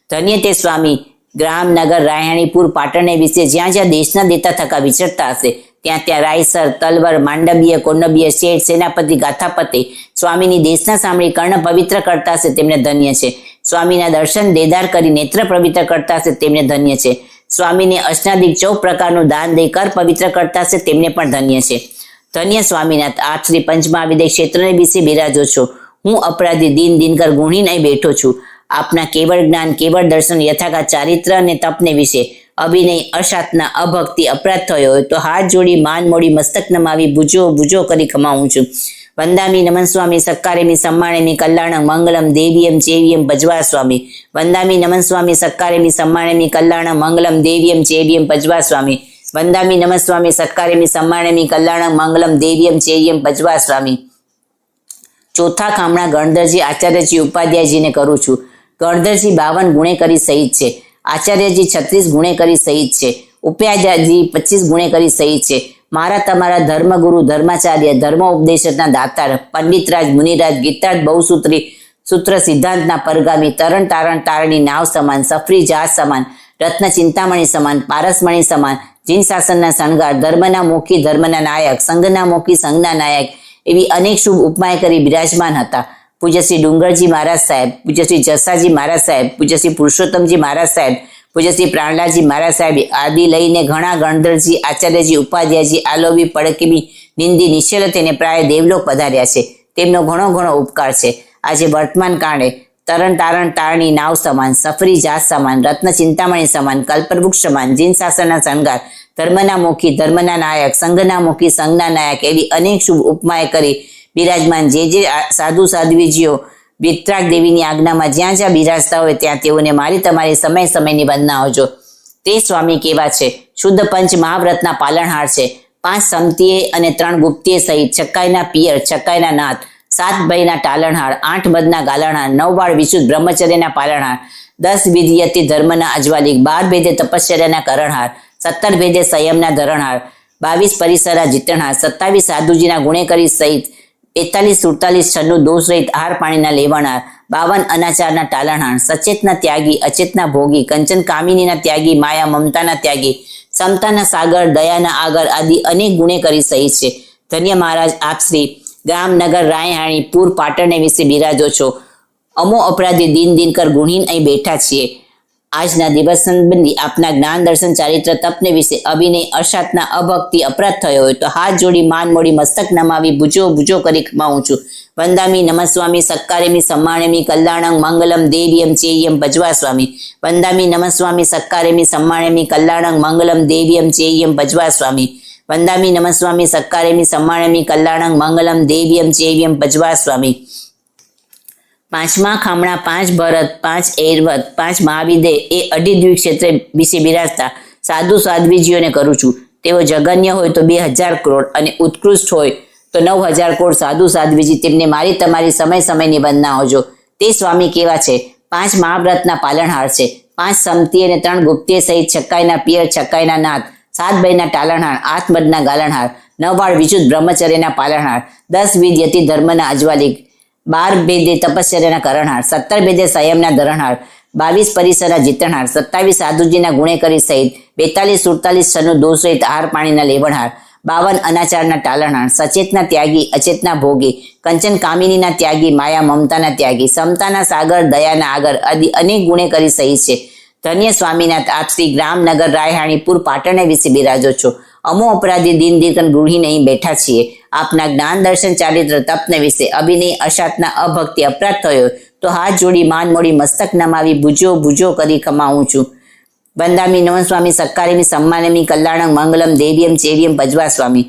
ધન્ય તે સ્વામી ગ્રામ, નગર, રાયણીપુર, પાટણને વિશે જ્યાં જ્યાં દેશના દેતા થકા વિચરતા હશે ત્યાં ત્યાં રાયસર, તલવર, માંડવીય, કોન્નબીય, શેઠ, સેનાપતિ, ગાથાપતિ સ્વામીની દેશના સાંભળી કર્ણ પવિત્ર કરતા હશે તેમને ધન્ય છે. સ્વામીના દર્શન દેદાર કરી નેત્ર પવિત્ર કરતા હશે તેમને ધન્ય છે. સ્વામીને અષ્ટાદિક 14 પ્રકારનું દાન દઈ કર પવિત્ર કરતા હશે તેમને પણ ધન્ય છે. ધન્ય સ્વામીનાથ, આપ શ્રી પંચમહાવિદ્ય ક્ષેત્રને વિશે બિરાજો છો. હું અપરાધી દિન દિનકર ગુણીને અહીં બેઠો છું. આપના કેવળ જ્ઞાન, કેવળ દર્શન, યથાર્થ ચારિત્ર અને તપને વિશે અભિનય અસાધના અભક્તિ અપરાધ થયો હોય તો હાથ જોડી માન મોડી મસ્તક નમાવી ભુજો ભુજો કરી ખમાવું છું. વંદામી નમઃ સ્વામી સક્કારેમી સમ્માણેમી કલ્યાણં મંગલમ દેવ્યમ ચૈવ્યમ ભજવા સ્વામી. વંદામી નમઃ સ્વામી સક્કારેમી સમ્માણેમી કલ્યાણં મંગલમ દેવ્યમ ચૈવ્યમ ભજવા સ્વામી. વંદામી નમઃ સ્વામી સત્કારેમી સમ્માણેમી કલ્યાણં મંગલમ દેવ્યમ ચૈવ્યમ ભજવા સ્વામી. ચોથા કામણા ગણધરજી આચાર્યજી ઉપાધ્યાયજીને કરું છું. ગણધરજી 52 ગુણે કરી સહિત છે. આચાર્યજી 36 ગુણે કરી સહિત છે. ઉપાધ્યાયજી 25 ગુણે કરી સહિત છે. મારા તમારા ધર્મગુરુ, ધર્માચાર્ય, ધર્મોપદેશકના દાતાર, પંડિતરાજ, મુનિરાજ, ગીતાર્થ, બહુસૂત્રી, સૂત્ર સિદ્ધાંતના પરગામી, તરણ તારણ તારણી નાવ સમાન, સફરી જહાજ સમાન, રત્ન ચિંતામણી સમાન, પારસમણી સમાન, જીન શાસનના શણગાર, ધર્મના મોખી, ધર્મના નાયક, સંઘના મોખી, સંઘના નાયક એવી અનેક શુભ ઉપમાય કરી બિરાજમાન હતા. પૂજ્ય શ્રી ડુંગરજી મહારાજ સાહેબ, પૂજ્ય શ્રી જસાજી મહારાજ સાહેબ, પૂજ્ય શ્રી પુરુષોત્તમજી મહારાજ સાહેબ, પૂજ્ય શ્રી પ્રાણલાલજી મહારાજ સાહેબ આદિ લઈને ઘણા ગણધરજી, આચાર્યજી, ઉપાધ્યાયજી આલોવી પડકીબી નિંદી નિશ્ચલ થઈને પ્રાય દેવલોક પધાર્યા છે. તેમનો ઘણો ઘણો ઉપકાર છે. આજે વર્તમાન કાળે તરણ તારણ તારણી નાવ સમાન, સફરી જહાજ સમાન, રત્ન ચિંતામણી સમાન, કલ્પવૃક્ષ સમાન, જીન શાસનના શણગાર, ધર્મના મુખી, ધર્મના નાયક, સંઘના મુખી, સંઘના નાયક એવી અનેક શુભ ઉપમાય કરી બિરાજમાન જે સાધુ સાધ્વીજીઓ વિતરાગ દેવીની આજ્ઞામાં જ્યાં જ્યાં બિરાજતા હોય ત્યાં તેઓને મારી તમારી સમય સમયની વંદના આવજો. તે સ્વામી કેવા છે? શુદ્ધ પંચ મહાવ્રતના પાલનહાર છે. 5 સમતીય અને 3 ગુપ્તીય સહિત છક્કાઈના પિયર, છક્કાઈના નાથ, 7 ભયના ટાલણહાર, 8 બદના ગાલણહાર, 9 વાળ વિશુદ્ધ બ્રહ્મચર્યના પાલનહાર, 10 વિધિયતિ ધર્મના અજવાલિક, 12 ભેદે તપશ્ચર્યાના કરણહાર, 17 ભેદે સંયમના ધરણહાર, 22 પરિસરના જીતણહાર, 27 સાધુજીના ગુણે કરી સહિત, 41 47 96 દોષ રહિત આહાર પાણીના લેવાનાર, 52 અનાચારના ટાલણહાર, સચેતના ત્યાગી, અચેતના ભોગી, કંચન કામિનીના ત્યાગી, માયા મમતાના ત્યાગી, સમતાના સાગર, દયાના આગર આદિ અનેક ગુણે કરી સહિત છે. ધન્ય મહારાજ, આપ શ્રી ગામ, નગર, રાયહાણી, પૂર, પાટણને વિશે બિરાજો છો. અમો અપરાધી દિન દિનકર ગુણીન અહીં બેઠા છીએ. આજના દિવસ સંબંધી આપના જ્ઞાન, દર્શન, ચારિત્ર, તપને વિશે અભિનય અસાધના અભક્તિ અપરાધ થયો હોય તો હાથ જોડી માન મોડી મસ્તક નમાવી ભુજો ભુજો કરી ખમાવું છું. વંદામી નમઃ સ્વામી સક્કારેમી સમ્માણેમી કલ્યાણં મંગલમ દેવ્યમ ચેયમ ભજવા સ્વામી. વંદામી નમઃ સ્વામી સક્કારેમી સમ્માણેમી કલ્યાણં મંગલમ દેવ્યમ ચેયમ ભજવા સ્વામી. वंदामी नमस्वामी सक्कारेमी सम्मानमी कल्याणं मंगलम देव्यम चेव्यम भजवा स्वामी। પાંચમા ખામણા 5 ભરત 5 ઐરવત 5 મહાવિદે એ અઢી દ્વીપ ક્ષેત્ર વિશે બિરાજતા સાધુ સાધ્વીજીઓને કરું છું। તેઓ જગન્ય હોય તો 2000 કરોડ અને ઉત્કૃષ્ટ હોય તો 9000 કરોડ સાધુ સાધ્વીજી, તેમને મારી તમારી સમય સમયની વંદના હોજો। તે સ્વામી કેવા છે? 5 મહાવ્રતના પાલનહાર છે, 5 સમતી અને 3 ગુપ્તીય સહિત છક્કાઈના પિયર છક્કાઈના નાથ, 7 બહેના ટાલણહાર, 8 મદના ગાલણહાર, 9 વાળ વિશુદ્ધ બ્રહ્મચર્યના પાલનહાર, 10 વિધ યતિ ધર્મના અજવાલિક, 12 ભેદે તપશ્ચર્યના કરણહાર, 17 ભેદે સંયમના ધરણહાર, 22 પરિસરના જીતણહાર, 27 સાધુજીના ગુણેકરી સહિત, 42 47 છનું દોષ સહિત આહાર પાણીના લેવણહાર, 52 અનાચારના ટાલણહાર, સચેતના ત્યાગી અચેતના ભોગી, કંચન કામિનીના ત્યાગી માયા મમતાના ત્યાગી, સમતાના સાગર દયાના આગર આદિ અનેક ગુણેકરી સહિત છે। ધન્ય સ્વામીનાથ, આપ શ્રી ગ્રામનગર રાયહાણીપુર પાટણને વિશે બિરાજો છો। અમો અપરાધી દિન દીર્ઘન ગૃહી નહીં બેઠા છીએ। આપના જ્ઞાન દર્શન ચારિત્ર તપને વિશે અભિનય અશાતના અભક્તિ અપરાધ થયો તો હાથ જોડી માન મોડી મસ્તક નમાવી ભુજો ભુજો કરી ખમાવું છું। વંદામી નમસ્વામી સક્કારેમી સમ્માનેમી કલ્યાણં મંગલમ દેવ્યમ ચેવ્યમ ભજવા સ્વામી।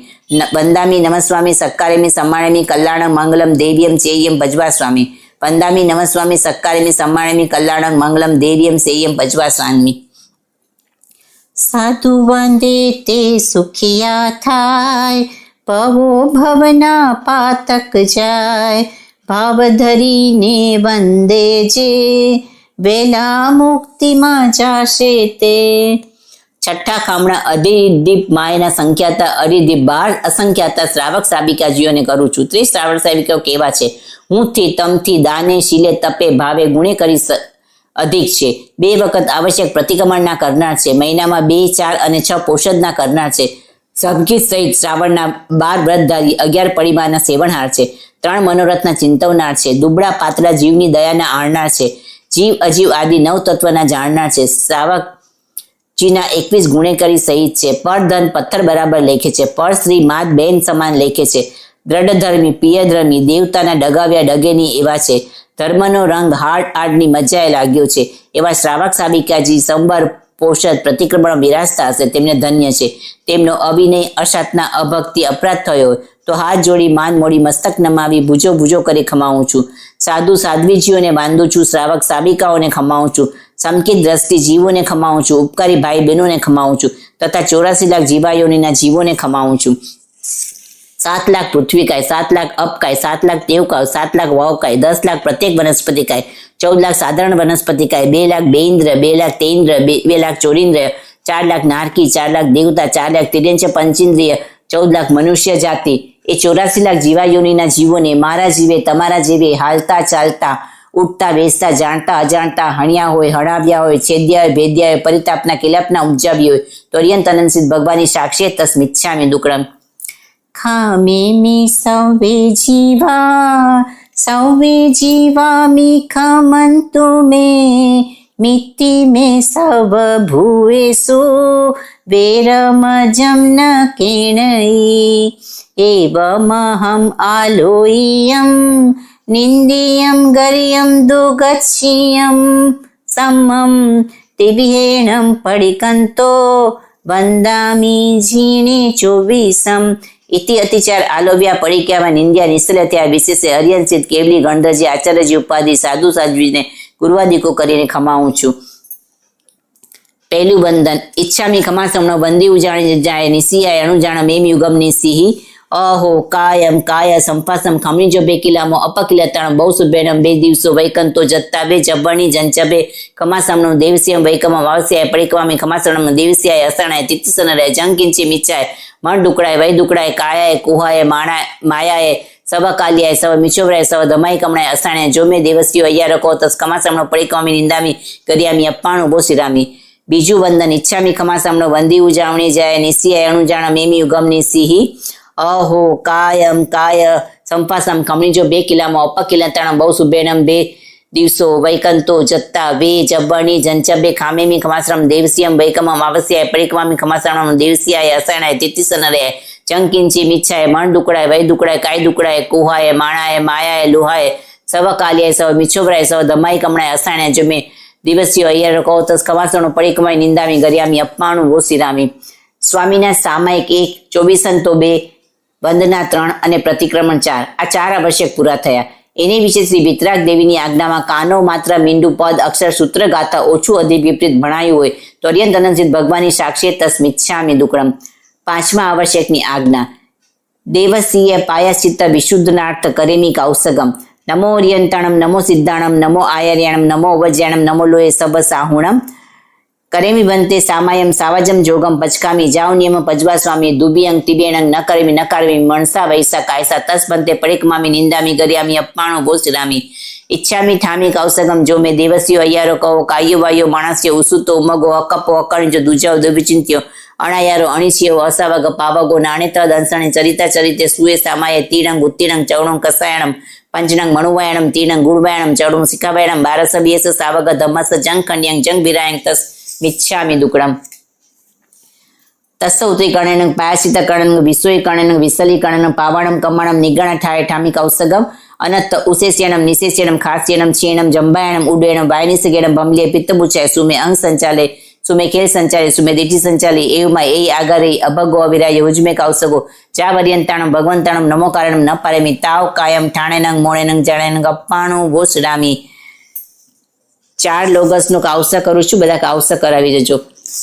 વંદામી નમસ્વામી સક્કારેમી સમ્માનેમી કલ્યાણં મંગલમ દેવ્યમ ચેવ્યમ ભજવા સ્વામી। વંદામી નમસ્વામી સક્કારેમી સમ્માનેમી કલ્યાણં મંગલમ દેવ્યમ ચેવ્યમ ભજવા સ્વામી। સાધુ વંદે તે સુખિયા થાય, પવો ભવના પાતક જાય, ભાવ ધરીને વંદે જે વેલા મુક્તિમાં જાશે તે। છઠ્ઠા ખામણા અધિદીપ માયના સંખ્યાતા અરિદીપ 12 અસંખ્યાતા શ્રાવક સાબિકાજીઓને કરું છું। 30 શ્રાવક સાબિકાઓ કેવા છે? હુંથી તમથી દાને શીલે તપે ભાવે ગુણે કરી અધિક છે, 2 વખત આવશ્યક પ્રતિક્રમણના કરનાર છે, મહિનામાં 2, 4 અને 6 પોષદના કરનાર છે, સંગીત સહિત શ્રાવણના 12 વ્રતધારી, 11 પરિવારના સેવનહાર છે, 3 મનોરથના ચિંતવનાર છે, દુબળા પાતળા જીવની દયાના આણનાર છે, જીવ અજીવ આદિ 9 તત્વના જાણનાર છે, શ્રાવકજીના 21 ગુણેકરી સહિત છે, પર ધન પથ્થર બરાબર લેખે છે, પર સ્ત્રી માત બેન સમાન લેખે છે, દ્રઢધર્મી પિયધર્મી દેવતાના ડગાવ્યા ડગેની એવા છે, ધર્મનો રંગ હાડ આડની મજાએ લાગ્યો છે એવા શ્રાવક સાબિકાજી સંબર પોષદ પ્રતિક્રમણ બિરાજતા હશે, તેમને ધન્ય છે। તેમનો અવિનય અશાતના અભક્તિ અપરાધ થયો તો હાથ જોડી માન મોડી મસ્તક નમાવી ભુજો ભુજો કરી ખમાવું છું। સાધુ સાધ્વીજીઓને બાંધું છું, શ્રાવક સાબિકાઓને ખમાવું છું, સમકિત દ્રષ્ટિ જીવોને ખમાવું છું, ઉપકારી ભાઈ બહેનોને ખમાવું છું તથા 84 લાખ જીવાયોનીના જીવોને ખમાવું છું। 7 લાખ પૃથ્વીકાય, 7 લાખ અપકાય, 7 લાખ દેવકાય, 7 લાખ વાવકાય, 10 લાખ પ્રત્યેક વનસ્પતિકાય, 14 લાખ સાધારણ વનસ્પતિકાય, 2 લાખ બેઇન્દ્ર, 2 લાખ તેઇન્દ્ર, 2 લાખ ચોરીન્દ્ર, 4 લાખ નારકી, 4 લાખ દેવતા, 4 લાખ તિર્યંચ પંચેન્દ્રિય, 14 લાખ મનુષ્ય જાતિ, એ 84 લાખ જીવાયોનીના જીવોને મારા જીવે તમારા જીવે હાલતા ચાલતા ઉઠતા બેસતા જાણતા અજાણતા હણ્યા હોય હણાવ્યા હોય છેદ્યા હોય ભેદ્યા હોય પરિતાપના કિલાપના ઉપજાવ્યા હોય તો અર્યંત અનંત ભગવાનની સાક્ષી તસ્મિચ્છામિ દુક્કડમ। ખામેમી સૌવે જીવામિ ખમંતુ મે મિત્તિ મે સવ ભુવેષુ વેરમજમ ન કેણઈ એવમહમ આલોયમ નિંદિયમ ગર્યમ દુગચ્છિયમ સમમ તિવિહેણમ પડિકંતો વંદામી ઝીણે ચોવીસમ ઇતિ અતિચાર આલોવ્યા પડિક્યામાં નિંદ્યા નિશ્ચલત્યા વિશેષે અર્યંસિત કેવલી ગણધરજી આચાર્યજી ઉપાધિ સાધુ સાધ્વીને ગુરુવાદિકો કરીને ખમાવું છું। પહેલું વંદન ઈચ્છામી ખમાસમનો વંદી ઉજાણી જાય નિશિયાય અણુજાણ મેમ યુગમ નિસિહી અહો કાયમ કાય સંપાસમ ખમણીજો બેકિલામો અપકિલતાણ બહુ સુભેણમ 2 દિવસો વૈકંતો જત્તા બે જબણી જંચબે ખમાસમનો દેવસ્યમ વૈકમ વાવસ્યાય પડિકવામી ખમાસમનો દેવસ્યાય અસણાય તિત્સનરે જંકિંચી મિચાય મણ દુકડાય વૈ દુકડાય કાયાય કુહાય માયાય સવ કાલિયાય સવ મિચોવરાય સવ ધમાઈ કમણાય અસાણે જોમે દેવસ્યો અయ్యા રકો તસ ખમાસમનો પડિકવામી નિંદામી કર્યામી અપ્પાણું બોસિરામી। બીજું વંદન ઈચ્છામી ખમાસમનો વંદી ઉજાવણી જાય નિશિયાય અણુજાણ મેમી યુગમની સિહી અહો કાયમ કાય સંપાસમ ખમણીજો બેકિલામો અપકિલતાણ બહુ સુભેણમ 2 દિવસો વૈકંતો જત્તા વે જબણી જંચબે ખામેમી ખમાસમ દેવસ્યમ વૈકમ વાવસ્યાય પડિકવામી ખમાસમ દેવસ્યાય અસણાય તિત્સનરે ચંકિંચી મિચ્છાય મણ દુકડાય વૈ દુકડાય કાય દુકડાય કુહાય માણાય માયાય લોહાય સવ કાલિયાય સવ મિચ્છોવરાય સવ ધમાઈ કમણાય અસાણે જમે દિવસ્યો અయ్యા રકો તસ ખમાસમનો પડિકવામી નિંદામી ગર્યામી અપ્પાણું બોસિરામી। સ્વામીના સામાયિક 1, ચોવીસંતો 2, વંદના 3 અને પ્રતિક્રમણ 4 આ 4 આવશ્યક પૂરા થયા. એની વિશે શ્રી વિતરાગ દેવીની આજ્ઞામાં કાનો માત્ર મીંડુ પદ અક્ષર સૂત્ર ગાથા ઓછું અધિક વિપરીત ભણાયું હોય તો અર્યંત અનંત ભગવાનની સાક્ષી તસ્મિચ્છામિ દુક્કડમ. 5મા આવશ્યકની આજ્ઞા દેવસીય પાયાચિત્ત વિશુદ્ધનાર્થ કરેમી કૌસગમ નમો અર્યંતાણમ નમો સિદ્ધાણમ નમો આયર્યાણમ નમો અવજ્યાણમ નમો લોય સબ સાહુણમ કરેમી બંતે સામાયમ સાવાજમ જોગમ પચકામી જાવ નિયમ પજવા સ્વામી દુબિયંગ તિબેણંગ ન કરેમી ન કારમી મણસા વૈસા કાયસા તસ બંતે પડિકમામી નિંદામી ગર્યામી અપ્પાણો ભોસિરામી ઈચ્છામી ઠામી કૌસગમ જો મેં દેવસીઓ અયારો કહો કાયો વાયો માણસ્યો ઉસુતો ઉમગો અકપો અકણજો દુજાઓ દુવિચિંત્યો અણાયારો અણીસ્યો અસાવગ પાવગો નાણે તદ અંસણે ચરિતા ચરિતે સુએ સામાય તીરંગ ઉત્તીરંગ ચૌણંગ કસાયણમ પંચનંગ મણુવાયણમ તીરંગ ગુણવાયણમ ચૌણંગ શિખાવાયણમ બારસ બેસ સાવગ ધમસ જંગ ખંડ્યંગ જંગ વિરાયંગ તસ મિચ્છામિ દુક્કડમ. તસ્સૌત્રી કણેન પાયાસિત કણન વિશ્વય કણન વિસલી કણન પાવણમ કમણમ નિગણ ઠાય ઠામી કૌસગમ અનત ઉશેસ્યણમ નિશેસ્યણમ ખાસ્યણમ ક્ષીણમ જંબાયણમ ઉડેણમ વાયનિસગેણમ ભમલે પિત્તબુચાય સુમે અંગ સંચાલે સુમે ખેલ સંચાલે સુમે દીઠી સંચાલે એવમાં એ આગરે અભગો અવિરાય હુજમે કૌસગો જા વર્યંતાણમ ભગવંતાણમ નમો કારણમ ન પારેમી તાવ કાયમ ઠાણેનંગ મોણેનંગ જાણેનંગ અપ્પાણું વોસરામી. 4 લોગસનું કાવસા કરું છું, બધા કાવસા કરાવી દેજો.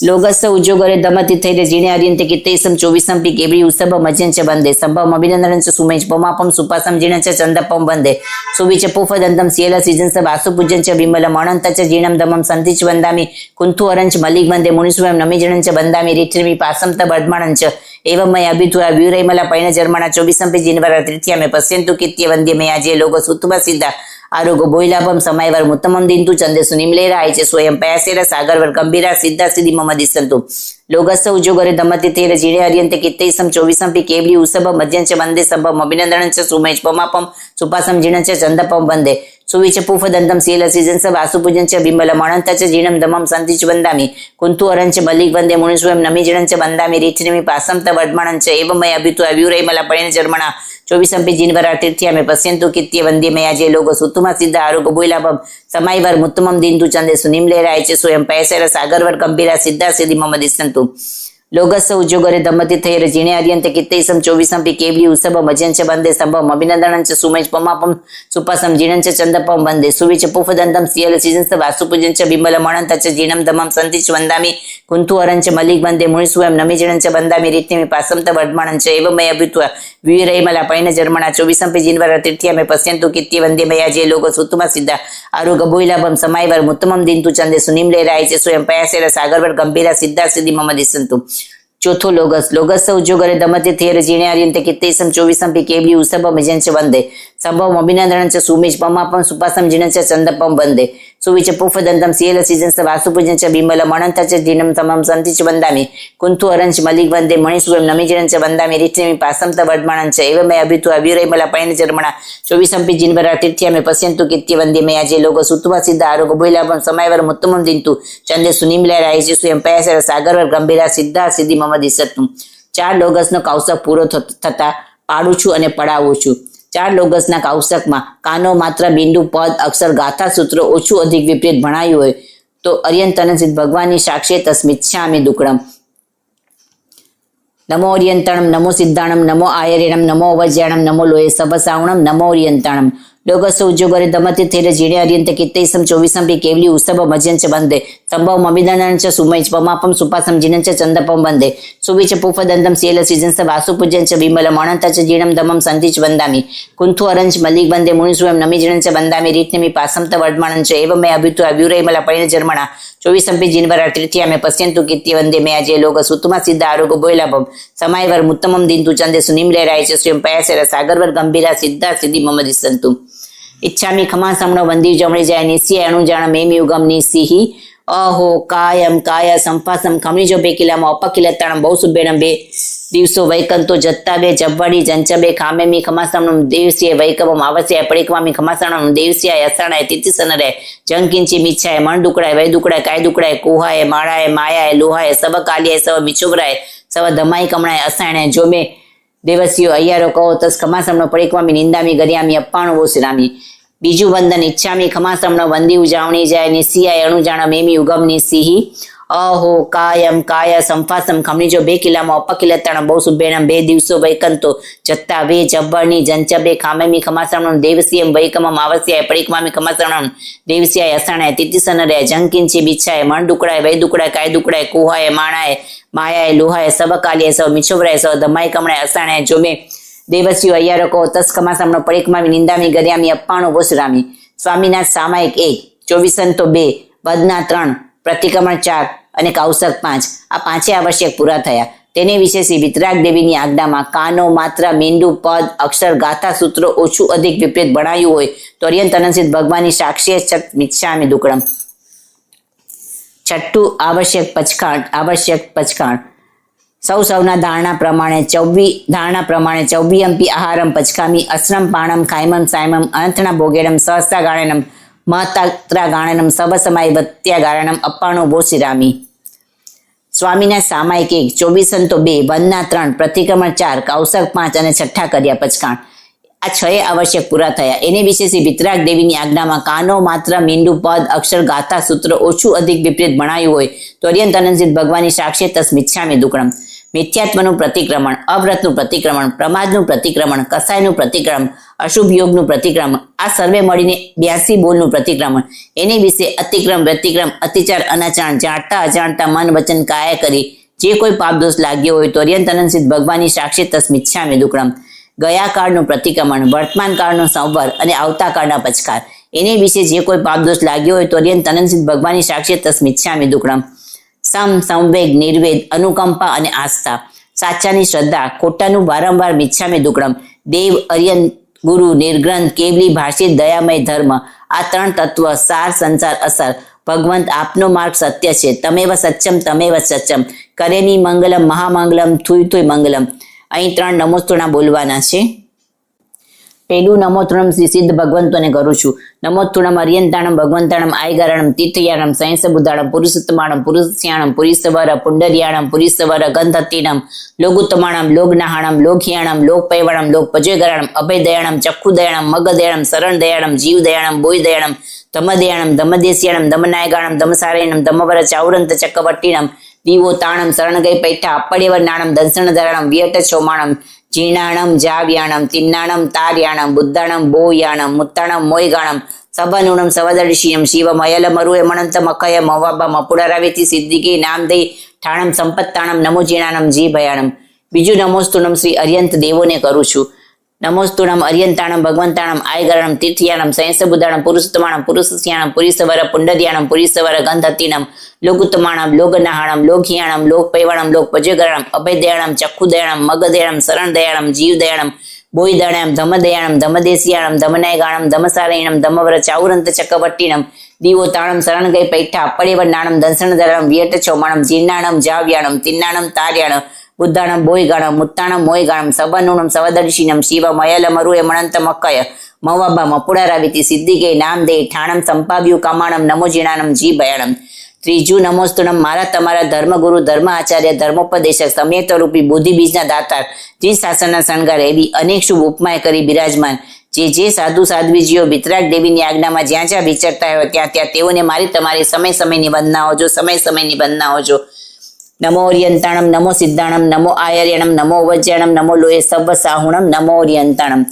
લોગસ ઉજ્જોગરે દમતી થઈને જીણે અર્યંતે કિત્તેસમ ચોવીસમ પી કેબરી ઉસબ મજ્જન ચ બંદે સંભવ અભિનંદન ચ સુમેચ પમાપમ સુપાસમ જીણ ચ ચંદપમ બંદે સુવિચ પુફદંતમ સિયલ સિજન સ વાસુ પૂજન ચ બિમલમ અણંત ચ જીણમ દમમ સંતિચ વંદામી કુંતુ અરંચ મલિક બંદે મુનિસ્વયં નમી જીણં ચ બંદામી રીઠ્રમી પાસમ ત બર્ધમાણં ચ એવં મય અભિતુરા વ્યુરૈમલા પૈણ જર્મણા ચોવીસમ પી જીનવરા તૃતીયા મે પશ્યંતુ કિત્ય વંદ્ય મે આજે લોગસ ઉત્તમા સિદ્ધા આરોગ્ય બોયલાભમ સમયવર મુત્તમમ દિંતુ ચંદેસુ નિમલેરા આય છે સ્વયં પયાસેરા સાગરવર ગંભીરા સિદ્ધા સિદ્ધિ મમ દિસંતુ લોગસ ઉજ્જોગરે દમતી થેર જીણે અર્યંતે કિત્તેસમ ચોવીસમ પી કેવલી ઉસબ મજ્જન ચ બંદે સંભવ અભિનંદન ચ સુમેચ પમાપમ સુપાસમ જીણ ચ ચંદપમ બંદે સુવિચ પુફદંતમ શીલ સિજન સ વાસુ પૂજન ચ બિમલમ અણંત ચ જીણમ દમમ સંતિચ બંદામી કુંતુ અરંચ મલિક બંદે મુનિસ્વયં નમી જીણં ચ બંદામી રીઠ્રમી પાસમ ત વર્ધમાણં ચ એવં મય અભિતુ વ્યુરૈમલા પૈણ જર્મણા ચોવીસમ પી જીનવરા તૃતીયા મે પશ્યંતુ કિત્ય વંદ્ય મે આજે લોગો સુતુમા સિદ્ધા આરોગ્ય બોયલાભમ સમયવર મુત્તમમ દિંતુ ચંદેસુ નિમલેરાય છે સ્વયં પૈસેરા સાગરવર ગંભીરા સિદ્ધા સિદ્ધિ મમ દિસંતુ લોગસ ઉજ્જોગરે દમતી થેર જીણે અર્યંતે કિત્તેસમ ચોવીસમ પી કેવલી ઉસબ મજ્જન ચ બંદે સંભવ અભિનંદન ચ સુમેચ પમાપમ સુપાસમ જીણં ચ ચંદપમ બંદે સુવિચ પુફદંતમ સિયલ સિજન સ વાસુ પૂજન ચ બિમલમ અણંત ચ જીણમ દમમ સંતિચ વંદામી કુંતુ અરંચ મલિક બંદે મુનિસ્વયં નમી જીણં ચ બંદામી રીઠ્રમી પાસમ ત વર્ધમાણં ચ એવં મય અભિત્વા વ્યુરૈમલા પૈણ જર્મણા ચોવીસમ પી જીનવરા તૃતીયા મે પશ્યંતુ કિત્ય વંદ્ય મયા જે લોગો સુતુમા સિદ્ધા આરોગ્ય બોયલાભમ સમયવર મુત્તમમ દિંતુ ચંદેસુ નિમલેરાય છે સ્વયં પયાસેરા સાગરવર ગંભીરા સિદ્ધા સિદ્ધિ મમ દિસંતુ. ચોથો લોગસ લોગસ ઉજ્જોગરે દમતી થેર જીણે અર્યંતે કિત્તેસમ ચોવીસમ પી કેવલી ઉસબ મજ્જન ચ બંદે સંભવ અભિનંદન ચ સુમેચ પમાપમ સુપાસમ જીણ ચ ચંદપમ બંદે સુવિચ પુફદંતમ સિયલ સિજન સ વાસુ પૂજન ચ બિમલમ અણંત ચ જીણમ તમમ સંતિચ બંદામી કુંતુ અરંચ મલિક બંદે મણિસ્વયં નમી જીણં ચ બંદામી રીઠ્રમી પાસમ ત વર્ધમાણં ચ એવં મય અભિતુ વ્યુરૈમલા પૈણ જર્મણા ચોવીસમ પી જીનવરા તૃતીયા મે પશ્યંતુ કિત્ય વંદ્ય મે આજે લોગો સુતુમા સિદ્ધા આરોગ્ય બોયલાભમ સમયવર મુત્તમમ દિંતુ ચંદેસુ નિમલેરાય છે સ્વયં પયાસેરા સાગરવર ગંભીરા સિદ્ધા સિદ્ધિ મમ દિસંતુ. 4 લોગસનો કાવસક પૂરો થતા પાડું છું અને પડાવું છું. 4 લોગસના કાવસકમાં કાનો માત્ર બિંદુ પદ અક્ષર ગાથા સૂત્રો ઓછું અધિક વિપરીત ભણાયું હોય તો અર્યંત અનંત ભગવાનની સાક્ષી તસ્મિચ્છામિ દુક્કડમ. નમો અર્યંતાણમ નમો સિદ્ધાણમ નમો આયર્યણમ નમો અવજ્યાણમ નમો લોય સબ સાહુણમ નમો અર્યંતાણમ લોગસ ઉજ્જોગરે દમતી થેર જીણે અર્યંતે કિત્તેસમ ચોવીસમ પી કેવલી ઉસબ મજ્જન ચ બંદે સંભવ અભિનંદન ચ સુમેચ પમાપમ સુપાસમ જીણં ચ ચંદપમ બંદે સુવિચ પુફદંતમ સિયલ સિજન સ વાસુ પૂજન ચ બિમલમ અણંત ચ જીણમ દમમ સંતિચ વંદામી કુંતુ અરંચ મલિક બંદે મુનિસ્વયં નમી જીણં ચ બંદામી રીઠ્રમી પાસમ ત વર્ધમાણં ચ એવં મય અભિતુ વ્યુરૈમલા પૈણ જર્મણા ચોવીસમ પી જીનવરા તૃતીયા મે પશ્યંતુ કિત્ય વંદ્ય મે આજે લોગ સુતુમા સિદ્ધા આરોગ્ય બોયલાભમ સમયવર મુત્તમમ દિંતુ ચંદેસુ નિમલેરાય છે સ્વયં પયાસેરા સાગરવર ગંભીરા સિદ્ધા સિદ્ધિ મમ દિસંતુ. ઈચ્છામી ખમાસમણો વંદી જમણી જાય નિસ્ય અણુ જાણ મેમી ઉગમ નિસિહી અહો કાયમ કાયા સંપાસમ ખમણીજો બેકિલામાં અપકિલતાણમ બહુ સુબેણમ 2 દિવસો વૈકંતો જત્તા બે જબ્વાડી જંચબે ખામેમી ખમાસમણમ દેવસ્ય વૈકવમ આવસ્ય પડિકવામી ખમાસમણમ દેવસ્ય અસાણાય તિતિસનરે જંકિંચી મિચ્છાય મણ દુકડાય વૈ દુકડાય કાય દુકડાય કોહાય માળાય માયાય લોહાય સબ કાલિયાય સબ મિચુવરાય સબ ધમાઈ કમણાય અસાણાય જોમે દેવસ્યો અయ్యాરો કહો તસ ખમાસમણો પડિકવામી નિંદામી ગર્યામી અપ્પાણું વોસરામી. બીજું વંદન ઈચ્છામી ખમાસમણો વંદી ઉજાવણી જાય નિસિયાય અણુજાણ મેમી ઉગમની સિહી અહો કાયમ કાય સંફાસમ ખમણીજો બે કિલ્લામાં અપકિલતાણ બહુ સુભેણમ બે દિવસો વૈકંતો જત્તા વે જબ્બરની જંચબે ખામેમી ખમાસણમ દેવસિયમ વૈકમમ આવસ્યાય પડીકમામી ખમાસણમ દેવસિયાય અસાણાય તિતિસનરે જંકિંચી બિછાય મણ દુકડાય વૈ દુકડાય કાય દુકડાય કુહાય માણાય માયાય લોહાય સબકાલીય સૌ મિછોવરાય સૌ દમાય કમણાય અસાણાય જોમે દેવસ્યુ અય્યારકો તસ ખમાસમનો પડીકમામી નિંદામી ગરિયામી અપ્પાણું વોસરામી સ્વામીનાથ સામાયિક 1 ચોવીસંતો 2 વદના 3 પ્રતિક્રમણ 4 અને કૌશક 5 આ પાંચે આવશ્યક પૂરા થયા. તેને વિશે શ્રી વિતરાગ દેવીની આજ્ઞામાં કાનો માત્રા મીંડુ પદ અક્ષર ગાથા સૂત્રો ઓછું અધિક વિપરીત ભણાયું હોય તો અર્યંત અનંસિત ભગવાનની સાક્ષી છત મિચ્છામી દુક્કડમ. છઠ્ઠું આવશ્યક પચખાણ સૌના ધારણા પ્રમાણે ચૌબીયંપી આહારમ પચકામી અશ્રમ પાણમ ખાયમમ સાયમમ અનંથણા ભોગેડમ સહસ્તા ગાણનમ મહતાત્રા ગાણનમ સબસમાય વત્યા ગાણનમ અપ્પાણો બોસિરામી. સ્વામીના સામાયિક 1 ચોવીસંતો 2 વંદના 3 પ્રતિક્રમણ 4 કૌશક 5 અને છઠ્ઠા કર્યા પચકાણ. આ 6 આવશ્યક પૂરા થયા. એને વિશે શ્રી વિતરાગ દેવીની આજ્ઞામાં કાનો માત્ર મીંડુ પદ અક્ષર ગાથા સૂત્ર ઓછું અધિક વિપરીત ભણાયું હોય તો અર્યંત અનંસિત ભગવાનની સાક્ષી તસ મિચ્છામી દુક્કડમ. મિથ્યાત્વનું પ્રતિક્રમણ, અવ્રતનું પ્રતિક્રમણ, પ્રમાદનું પ્રતિક્રમણ, કસાયનું પ્રતિક્રમણ, અશુભ યોગનું પ્રતિક્રમણ, આ સર્વે મળીને 82 બોલનું પ્રતિક્રમણ. એને વિશે અતિક્રમ વ્યતિક્રમ અતિચાર અનાચાર જાણતા અજાણતા મન વચન કાયા કરી જે કોઈ પાપદોષ લાગ્યો હોય તો અર્યંત અનંસિત ભગવાનની સાક્ષી તસ મિચ્છામી દુક્કડમ. ગયા કાળનું પ્રતિક્રમણ, વર્તમાન કાળનો સંવર અને આવતા કાળના પચકાર. એને વિશે જે કોઈ પાપદોષ લાગ્યો હોય તો અર્યંત અનંસિત ભગવાનની સાક્ષી તસ મિચ્છામી દુક્કડમ. સંવેગ નિર્વેદ અનુકંપા અને આસ્થા, સાચાની શ્રદ્ધા, ખોટાનું વારંવાર મિચ્છામી દુક્કડમ. દેવ અર્યંત ગુરુ નિર્ગ્રંથ કેવલી ભાષિત દયામય ધર્મ, આ 3 તત્વ સાર સંસાર અસર. ભગવંત આપનો માર્ગ સત્ય છે, તમેવ સચ્ચમ કરેની મંગલમ મહામંગલમ થુય મંગલમ. અહીં 3 નમોસ્તુણા બોલવાના છે. પેલું નમોત્તુણમ શ્રી સિદ્ધ ભગવંતોને કરું છું. નમોત્તુણમ અર્યંતાણમ ભગવંતાણમ આયગારણમ તીર્થયાણમ સંયસ બુદ્ધાણમ પુરુષોત્તમાણમ પુરુષસ્યાણમ પુરીસવર પુંડરિયાણમ પુરીસવર ગંધતીણમ લોગુત્તમાણમ લોગનાહાણમ લોકહિયાણમ લોકપૈવાણમ લોકપજયગરાણમ અભયદયાણમ ચક્ષુદયાણમ મગદયાણમ શરણ દયાણમ જીવદયાણમ બોયદયાણમ ધમદયાણમ ધમદેશિયાણમ ધમનાયગાણમ ધમસારયણમ ધમવર ચાઉરંત ચક્કવટ્ટીણમ દીવો તાણમ શરણગઈ પૈઠા અપ્પડેવર નાણમ દંસણધરાણમ વિયટ ચોમાણમ જીર્ણાણમ જાવ્યાણમ તિન્નાણમ તાર્યાણમ બુદ્ધાણમ બોયાણમ મુત્તાણમ મોયગાણમ સબનુણમ સવદર્શિયમ શિવમ અયલમરુએ મણંતમ અકય મવાબા મપુડારાવેતી સિદ્ધિકી નામદઈ ઠાણમ સંપત્તાણમ નમો જીણાણમ જી ભયાણમ. બીજું નમોસ્તુણમ શ્રી અર્યંત દેવોને કરું છું. નમોસ્તુણમ અર્યંતાણમ ભગવંતાણમ આયગરણમ તીર્થયાણમ સંયસ બુદ્ધાણમ પુરુષોત્તમાણમ પુરુષસ્યાણમ પુરીસવર પુંડરિયાણમ પુરીસવર ગંધતીણમ લોગુત્તમાણમ લોગનાહાણમ લોકહિયાણમ લોકપૈવાણમ લોકપજયગરાણમ અભયદયાણમ ચક્ષુદયાણમ મગદયાણમ શરણ દયાણમ જીવદયાણમ બોયદયાણમ ધમદયાણમ ધમદેશિયાણમ ધમનાયગાણમ ધમસારયણમ ધમવર ચાઉરંત ચક્કવટ્ટીણમ દીવો તાણમ શરણગઈ પૈઠા અપ્પડેવર નાણમ દંસણધરાણમ વિયટ ચોમાણમ જીર્ણાણમ જાવ્યાણમ તિન્નાણમ તાર્યાણમ બુદ્ધાણમ બોયગાણમ મુત્તાણમ મોયગાણમ સબનુણમ સવદર્શિનમ શિવમ અયલમરુએ મણંતમ અકય મવાબા મપુડારાવેતી સિદ્ધિકે નામદે ઠાણમ સંપાવ્યું કમાણમ નમો જીણાણમ જી ભયાણમ. ત્રીજું નમોસ્તુણમ મારા તમારા ધર્મગુરુ ધર્મ આચાર્ય ધર્મોપદેશક સમયતરૂપી બુદ્ધિ બીજના દાતાર જે શાસનના શણગાર એવી અનેક શુભ ઉપમાય કરી બિરાજમાન જે સાધુ સાધ્વીજીઓ વિતરાગ દેવીની આજ્ઞામાં જ્યાં વિચરતા હોય ત્યાં તેઓને મારી તમારી સમયની વંદના હોજો. નમો ઓરિયંતાણમ નમો સિદ્ધાણમ નમો આયર્યણમ નમો વજ્યાણમ નમો લોય સબ સાહુણમ નમો ઓરિયંતાણમ.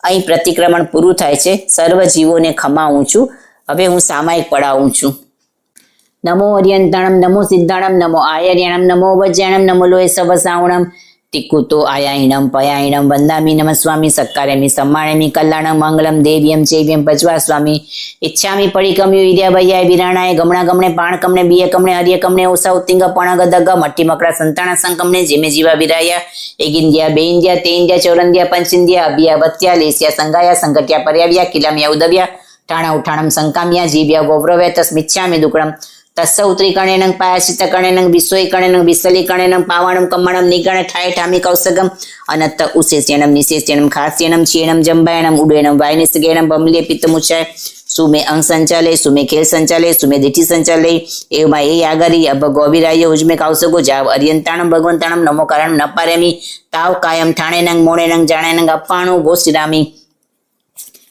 અહીં પ્રતિક્રમણ પૂરું થાય છે. સર્વ જીવોને ખમાવું છું. હવે હું સામાયિક પડાવું છું. નમો ઓરિયંતાણમ નમો સિદ્ધાણમ નમો આયર્યણમ નમો વજ્યાણમ નમો લોય સબ સાહુણમ તિકુતો આયાયણમ પયાયણમ વંદામી નમ સ્વામી સત્કાર્યમી સમ્માણેમી કલ્યાણમ મંગલમ દેવ્યમ ચૈવ્યમ પજવા સ્વામી ઈચ્છામી પડીકમ્યુ ઈર્યા વૈયાય વિરાણાય ગમણા ગમણે પાણ કમણે બિય કમણે હરિય કમણે ઓસા ઉત્તિંગ પણગ દગ મટ્ટી મકડા સંતાણા સંકમણે જેમે જીવા વિરાયા એક ઇન્ડિયા બે ઇન્ડિયા તે ઇન્ડિયા ચોરંદિયા પંચ ઇન્ડિયા અબિયા વત્યા લેસિયા સંગાયા સંગટ્યા પર્યાવ્યા કિલામિયા ઉદવ્યા ઠાણા ઉઠાણમ સંકામ્યા જીવ્યા ગૌરવ્યા તસ્મિચ્છામી દુક્કડમ. તસ્સ ઉત્તરી કણેનંગ પાયાશિત કણેનંગ વિશ્વઈ કણેનંગ વિસલી કણેનંગ પાવાણમ કમણમ નિગણે ઠાય ઠામી કૌસગમ અનત્ત ઉશેષ્યણમ નિશેષ્યણમ ખાસ્યણમ ક્ષીણમ જંબાયણમ ઉડેણમ વાયનિસ્ગેણમ બમલે પિત્તમુચાય સુમે અંગ સંચાલે સુમે ખેલ સંચાલે સુમે દીઠી સંચાલે એવમાં એ આગરી અબ ગોવિરાય ઉજમે કૌસગો જાવ અર્યંતાણમ ભગવંતાણમ નમો કારણમ નપારેમી તાવ કાયમ ઠાણેનંગ મોણેનંગ જાણેનંગ અપ્પાણું ગો શ્રીરામી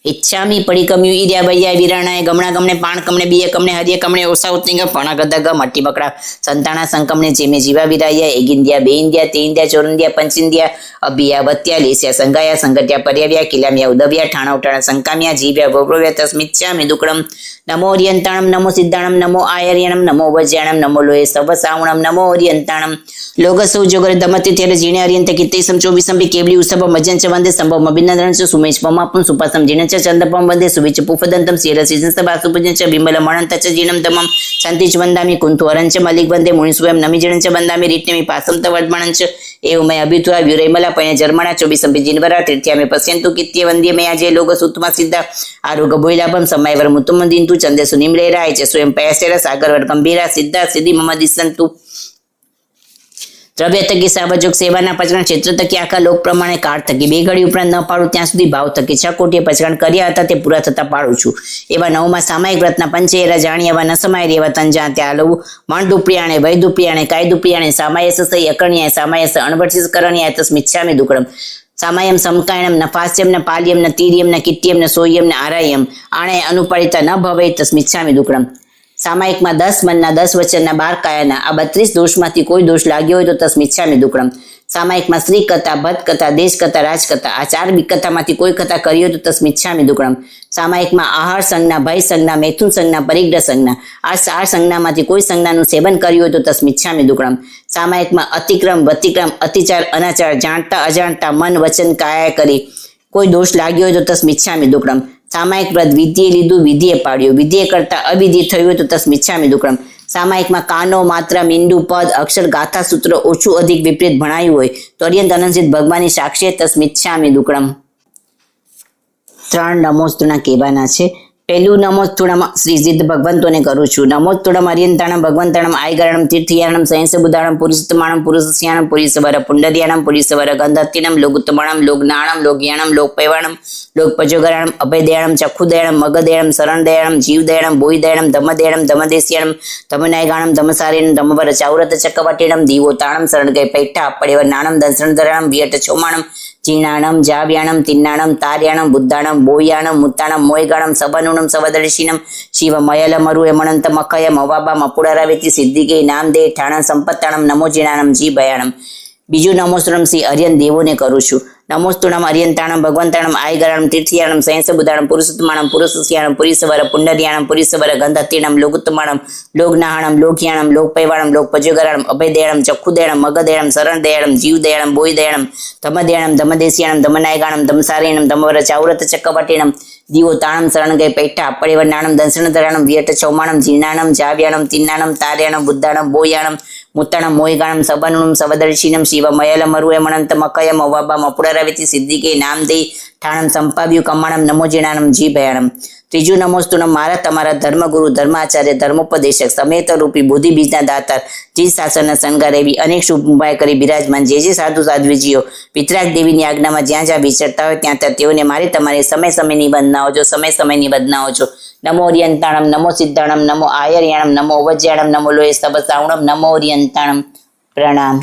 ઈચ્છામી પડીકમ્યુ ઈર્યા બૈયા વિરાણાય ગમણા ગમણે પાણ કમણે બીય કમણે હરિય કમણે ઓસા ઉત્તિંગ પણા ગદગ મટ્ટી બકડા સંતાણા સંકમણે જેમે જીવા વિરાયા એગિંદ્યા બે ઇન્દ્યા તે ઇન્દ્યા ચોરંદ્યા પંચિન્દ્યા અભિયા વત્યા લેસ્યા સંગાયા સંગત્યા પર્યાવ્યા કિલામ્યા ઉદવ્યા ઠાણા ઉઠાણા સંકામ્યા જીવ્યા વવ્રવ્યા તસ્મિચ્છામિ દુક્કડમ નમો ઓરિયંતાણમ નમો સિદ્ધાણમ નમો આયર્યણમ નમો વજ્યાણમ નમો લોહે સવ સાવણમ નમો ઓરિયંતાણમ લોગસૌ જોગરે દમતી ત્યારે જીણે અરિયંત કીર્તિસમ ચોવીસંબી કેવલી ઉસભ મજ્જંચ વંદે સંભવ અભિનંદન સુમેશ પમાપમ સુપાસમ જીણચ ચંદપમ વંદે સુવિચ પુફદંતમ શિરસિજન સભાસુપજંચ બિમલ મણંત ચ જીણમ તમમ શાંતિચ વંદામી કુંતુ અરંચ મલિક વંદે મુનિસ્વયં નમી જીણચ વંદામી રીટનેમી પાસમ તવર્મણંચ એવમય અભિતુઆ વ્યુરૈમલા પય જર્મણા ચોવીસંબી જીનવરા તીર્થ્યામે પશ્યંતુ કિત્ય વંદ્ય મેયા જે લોગ સુતમા સિદ્ધા આરોગ ભોયલાભમ સમયવર મુતુમ દિંતુ ચંદેસુ નિમ્રેરાય છે સ્વયં પયાસેરા સાગરવર ગંભીરા સિદ્ધા સિદ્ધિ મમદિસંતુ દ્રવ્ય થકી સાવજોગ સેવાના પચરણ ક્ષેત્ર થકી આખા લોક પ્રમાણે કાળ થકી બે ઘડી ઉપરાંત ન પાડું ત્યાં સુધી ભાવ થકી 6 કોટીએ પચરણ કર્યા હતા તે પૂરા થતા પાડું છું એવા નવમાં સામાયિક વ્રતના પંચેરા જાણી એવા ન સમાય એવા તંજા ત્યાં લવું મણ દુપ્રિયાણે વય દુપ્રિયાણે કાય દુપ્રિયાણે સામાયસ સહી અકરણ્યાય સામાયસ અણવર્ષિસ કરણ્યાય તસ્મિચ્છામિ દુક્કડમ સામાયમ સમકાયણમ ન ફાસ્યમ ન પાલ્યમ ન તીર્યમ ન કિટ્યમ ન સોયમ ન આરાયમ આણે અનુપાડિતા ન ભવે તસ્મિચ્છામિ દુક્કડમ સામાયિકમાં 10 મનના 10 વચનના 12 કાયાના આ 32 દોષમાંથી કોઈ દોષ લાગ્યો હોય તો તસ્મિચ્છામિ દુક્કડમ સામાયિકમાં શ્રી કથા ભટ્ટ કથા દેશ કથા રાજકથા આ 4 કથામાંથી કોઈ કથા કરી હોય તો તસ્મિચ્છામિ દુક્કડમ સામાયિકમાં આહાર સંજ્ઞા ભય સંજ્ઞા મૈથુન સંજ્ઞા પરિગ્રહ સંજ્ઞા આ 4 સંજ્ઞામાંથી કોઈ સંજ્ઞાનું સેવન કર્યું હોય તો તસ્મિચ્છામિ દુક્કડમ સામાયિકમાં અતિક્રમ વતિક્રમ અતિચાર અનાચાર જાણતા અજાણતા મન વચન કાયા કરી કોઈ દોષ લાગ્યો હોય તો તસ્મિચ્છામિ દુક્કડમ સામાયિક વ્રત વિધિએ લીધું વિધિએ પાડ્યું વિધિએ કરતા અવિધિ થયું હોય તો તસ્મિચ્છામિ દુક્કડમ સામાયિકમાં કાનો માત્રા મીંડુ પદ અક્ષર ગાથા સૂત્ર ઓછું અધિક વિપરીત ભણાયું હોય તો અર્યંત અનંત ભગવાનની સાક્ષી તસ્મિચ્છામિ દુક્કડમ 3 નમોસ્તુના કહેવાના છે પહેલું નમોસ્તુણમ શ્રી સિદ્ધ ભગવંતોને કરું છું નમોસ્તુણમ અરિયંતાણમ ભગવંતાણમ આયગરણમ તીર્થયાણમ સયંસ બુધાણમ પુરુષોત્તમાણમ પુરુષસ્યાણમ પુરીસવર પુંડરિયાણમ પુરીસવર ગંધત્તિણમ લોગુત્તમાણમ લોકનાણમ લોકયાણમ લોકપૈવાણમ લોકપજોગરાણમ અભયદયાણમ ચક્ષુદયાણમ મગદયાણમ શરણદયાણમ જીવદયાણમ બોયદયાણમ ધમદયાણમ ધમદેશયાણમ ધમનાયગાણમ ધમસારીણમ ધમવર ચાઉરત ચક્કવટીણમ દીવો તાણમ શરણગય પૈઠા પડેવર નાણમ દંસણધરાણમ વિયટ ચોમાણમ જીણાણમ જાવ્યાણમ તિન્નાણમ તાર્યાણમ બુદ્ધાણમ બોયાણમ મુત્તાણમ મોયગાણમ સબનુણમ સવદર્શિનમ શિવ મયલ મરુ એમણંત મખય મવાબા મપુડારાવેતી સિદ્ધિકે નામદે ઠાણમ સંપત્તાણમ નમો જીણાણમ જી ભયાણમ બીજું નમોસ્તુણમ શ્રી અર્યન દેવોને કરું છું નમોસ્તુણમ અર્યંતાણમ ભગવંતાણમ આયગરાણમ તીર્થયાણમ સયંસ બુધાણમ પુરુષોત્તમાણમ પુરુષસ્યાણમ પુરીસવર પુંડરિયાણમ પુરીસવર ગંધત્તિણમ લોગુત્તમાણમ લોકનાહણમ લોકયાણમ લોકપૈવાણમ લોકપજોગરાણમ અભયદયાણમ ચક્ષુદયાણમ મગદયાણમ શરણદયાણમ જીવદયાણમ બોયદયાણમ ધમદયાણમ ધમદેશયાણમ ધમનાયગાણમ ધમસારીણમ ધમવર ચાઉરત ચક્કવટીણમ દીવો તાણમ શરણગય પૈઠા પડેવર નાણમ દંસણધરાણમ વિયટ ચૌમાણમ જીર્ણાણમ જાવ્યાણમ તિન્નાણમ તાર્યાણમ બુદ્ધાણમ બોયાણમ મુત્તાણમ મોયગાણમ સબનુણમ સવદર્શિનમ શિવ મયલ મરુ એમણંત મકય મવાબા મપુડારાવેતી સિદ્ધિકે નામદે ઠાણમ સંપાવ્યું કમાણમ નમો જીણાણમ જી ભયાણમ ત્રીજું નમોસ્તુણમ મારા તમારા ધર્મગુરુ ધર્માચાર્ય ધર્મોપદેશક સમેત રૂપી બુદ્ધિ બીજના દાતાર જી શાસનના શણગાર એવી અનેક શુભ ઉપાય કરી બિરાજમાન જે સાધુ સાધ્વીજીઓ પિતરાગ દેવીની આજ્ઞામાં જ્યાં વિચરતા હોય ત્યાં તેઓને મારી તમારે સમય સમયની બંધનાઓ છો સમય સમયની બંધનાઓ છો નમો ઓરિયંતાણમ નમો સિદ્ધાણમ નમો આયર્યાણમ નમો વજ્યાણમ નમો લોહે સબ સાવણમ નમો ઓરિયંતાણમ પ્રણામ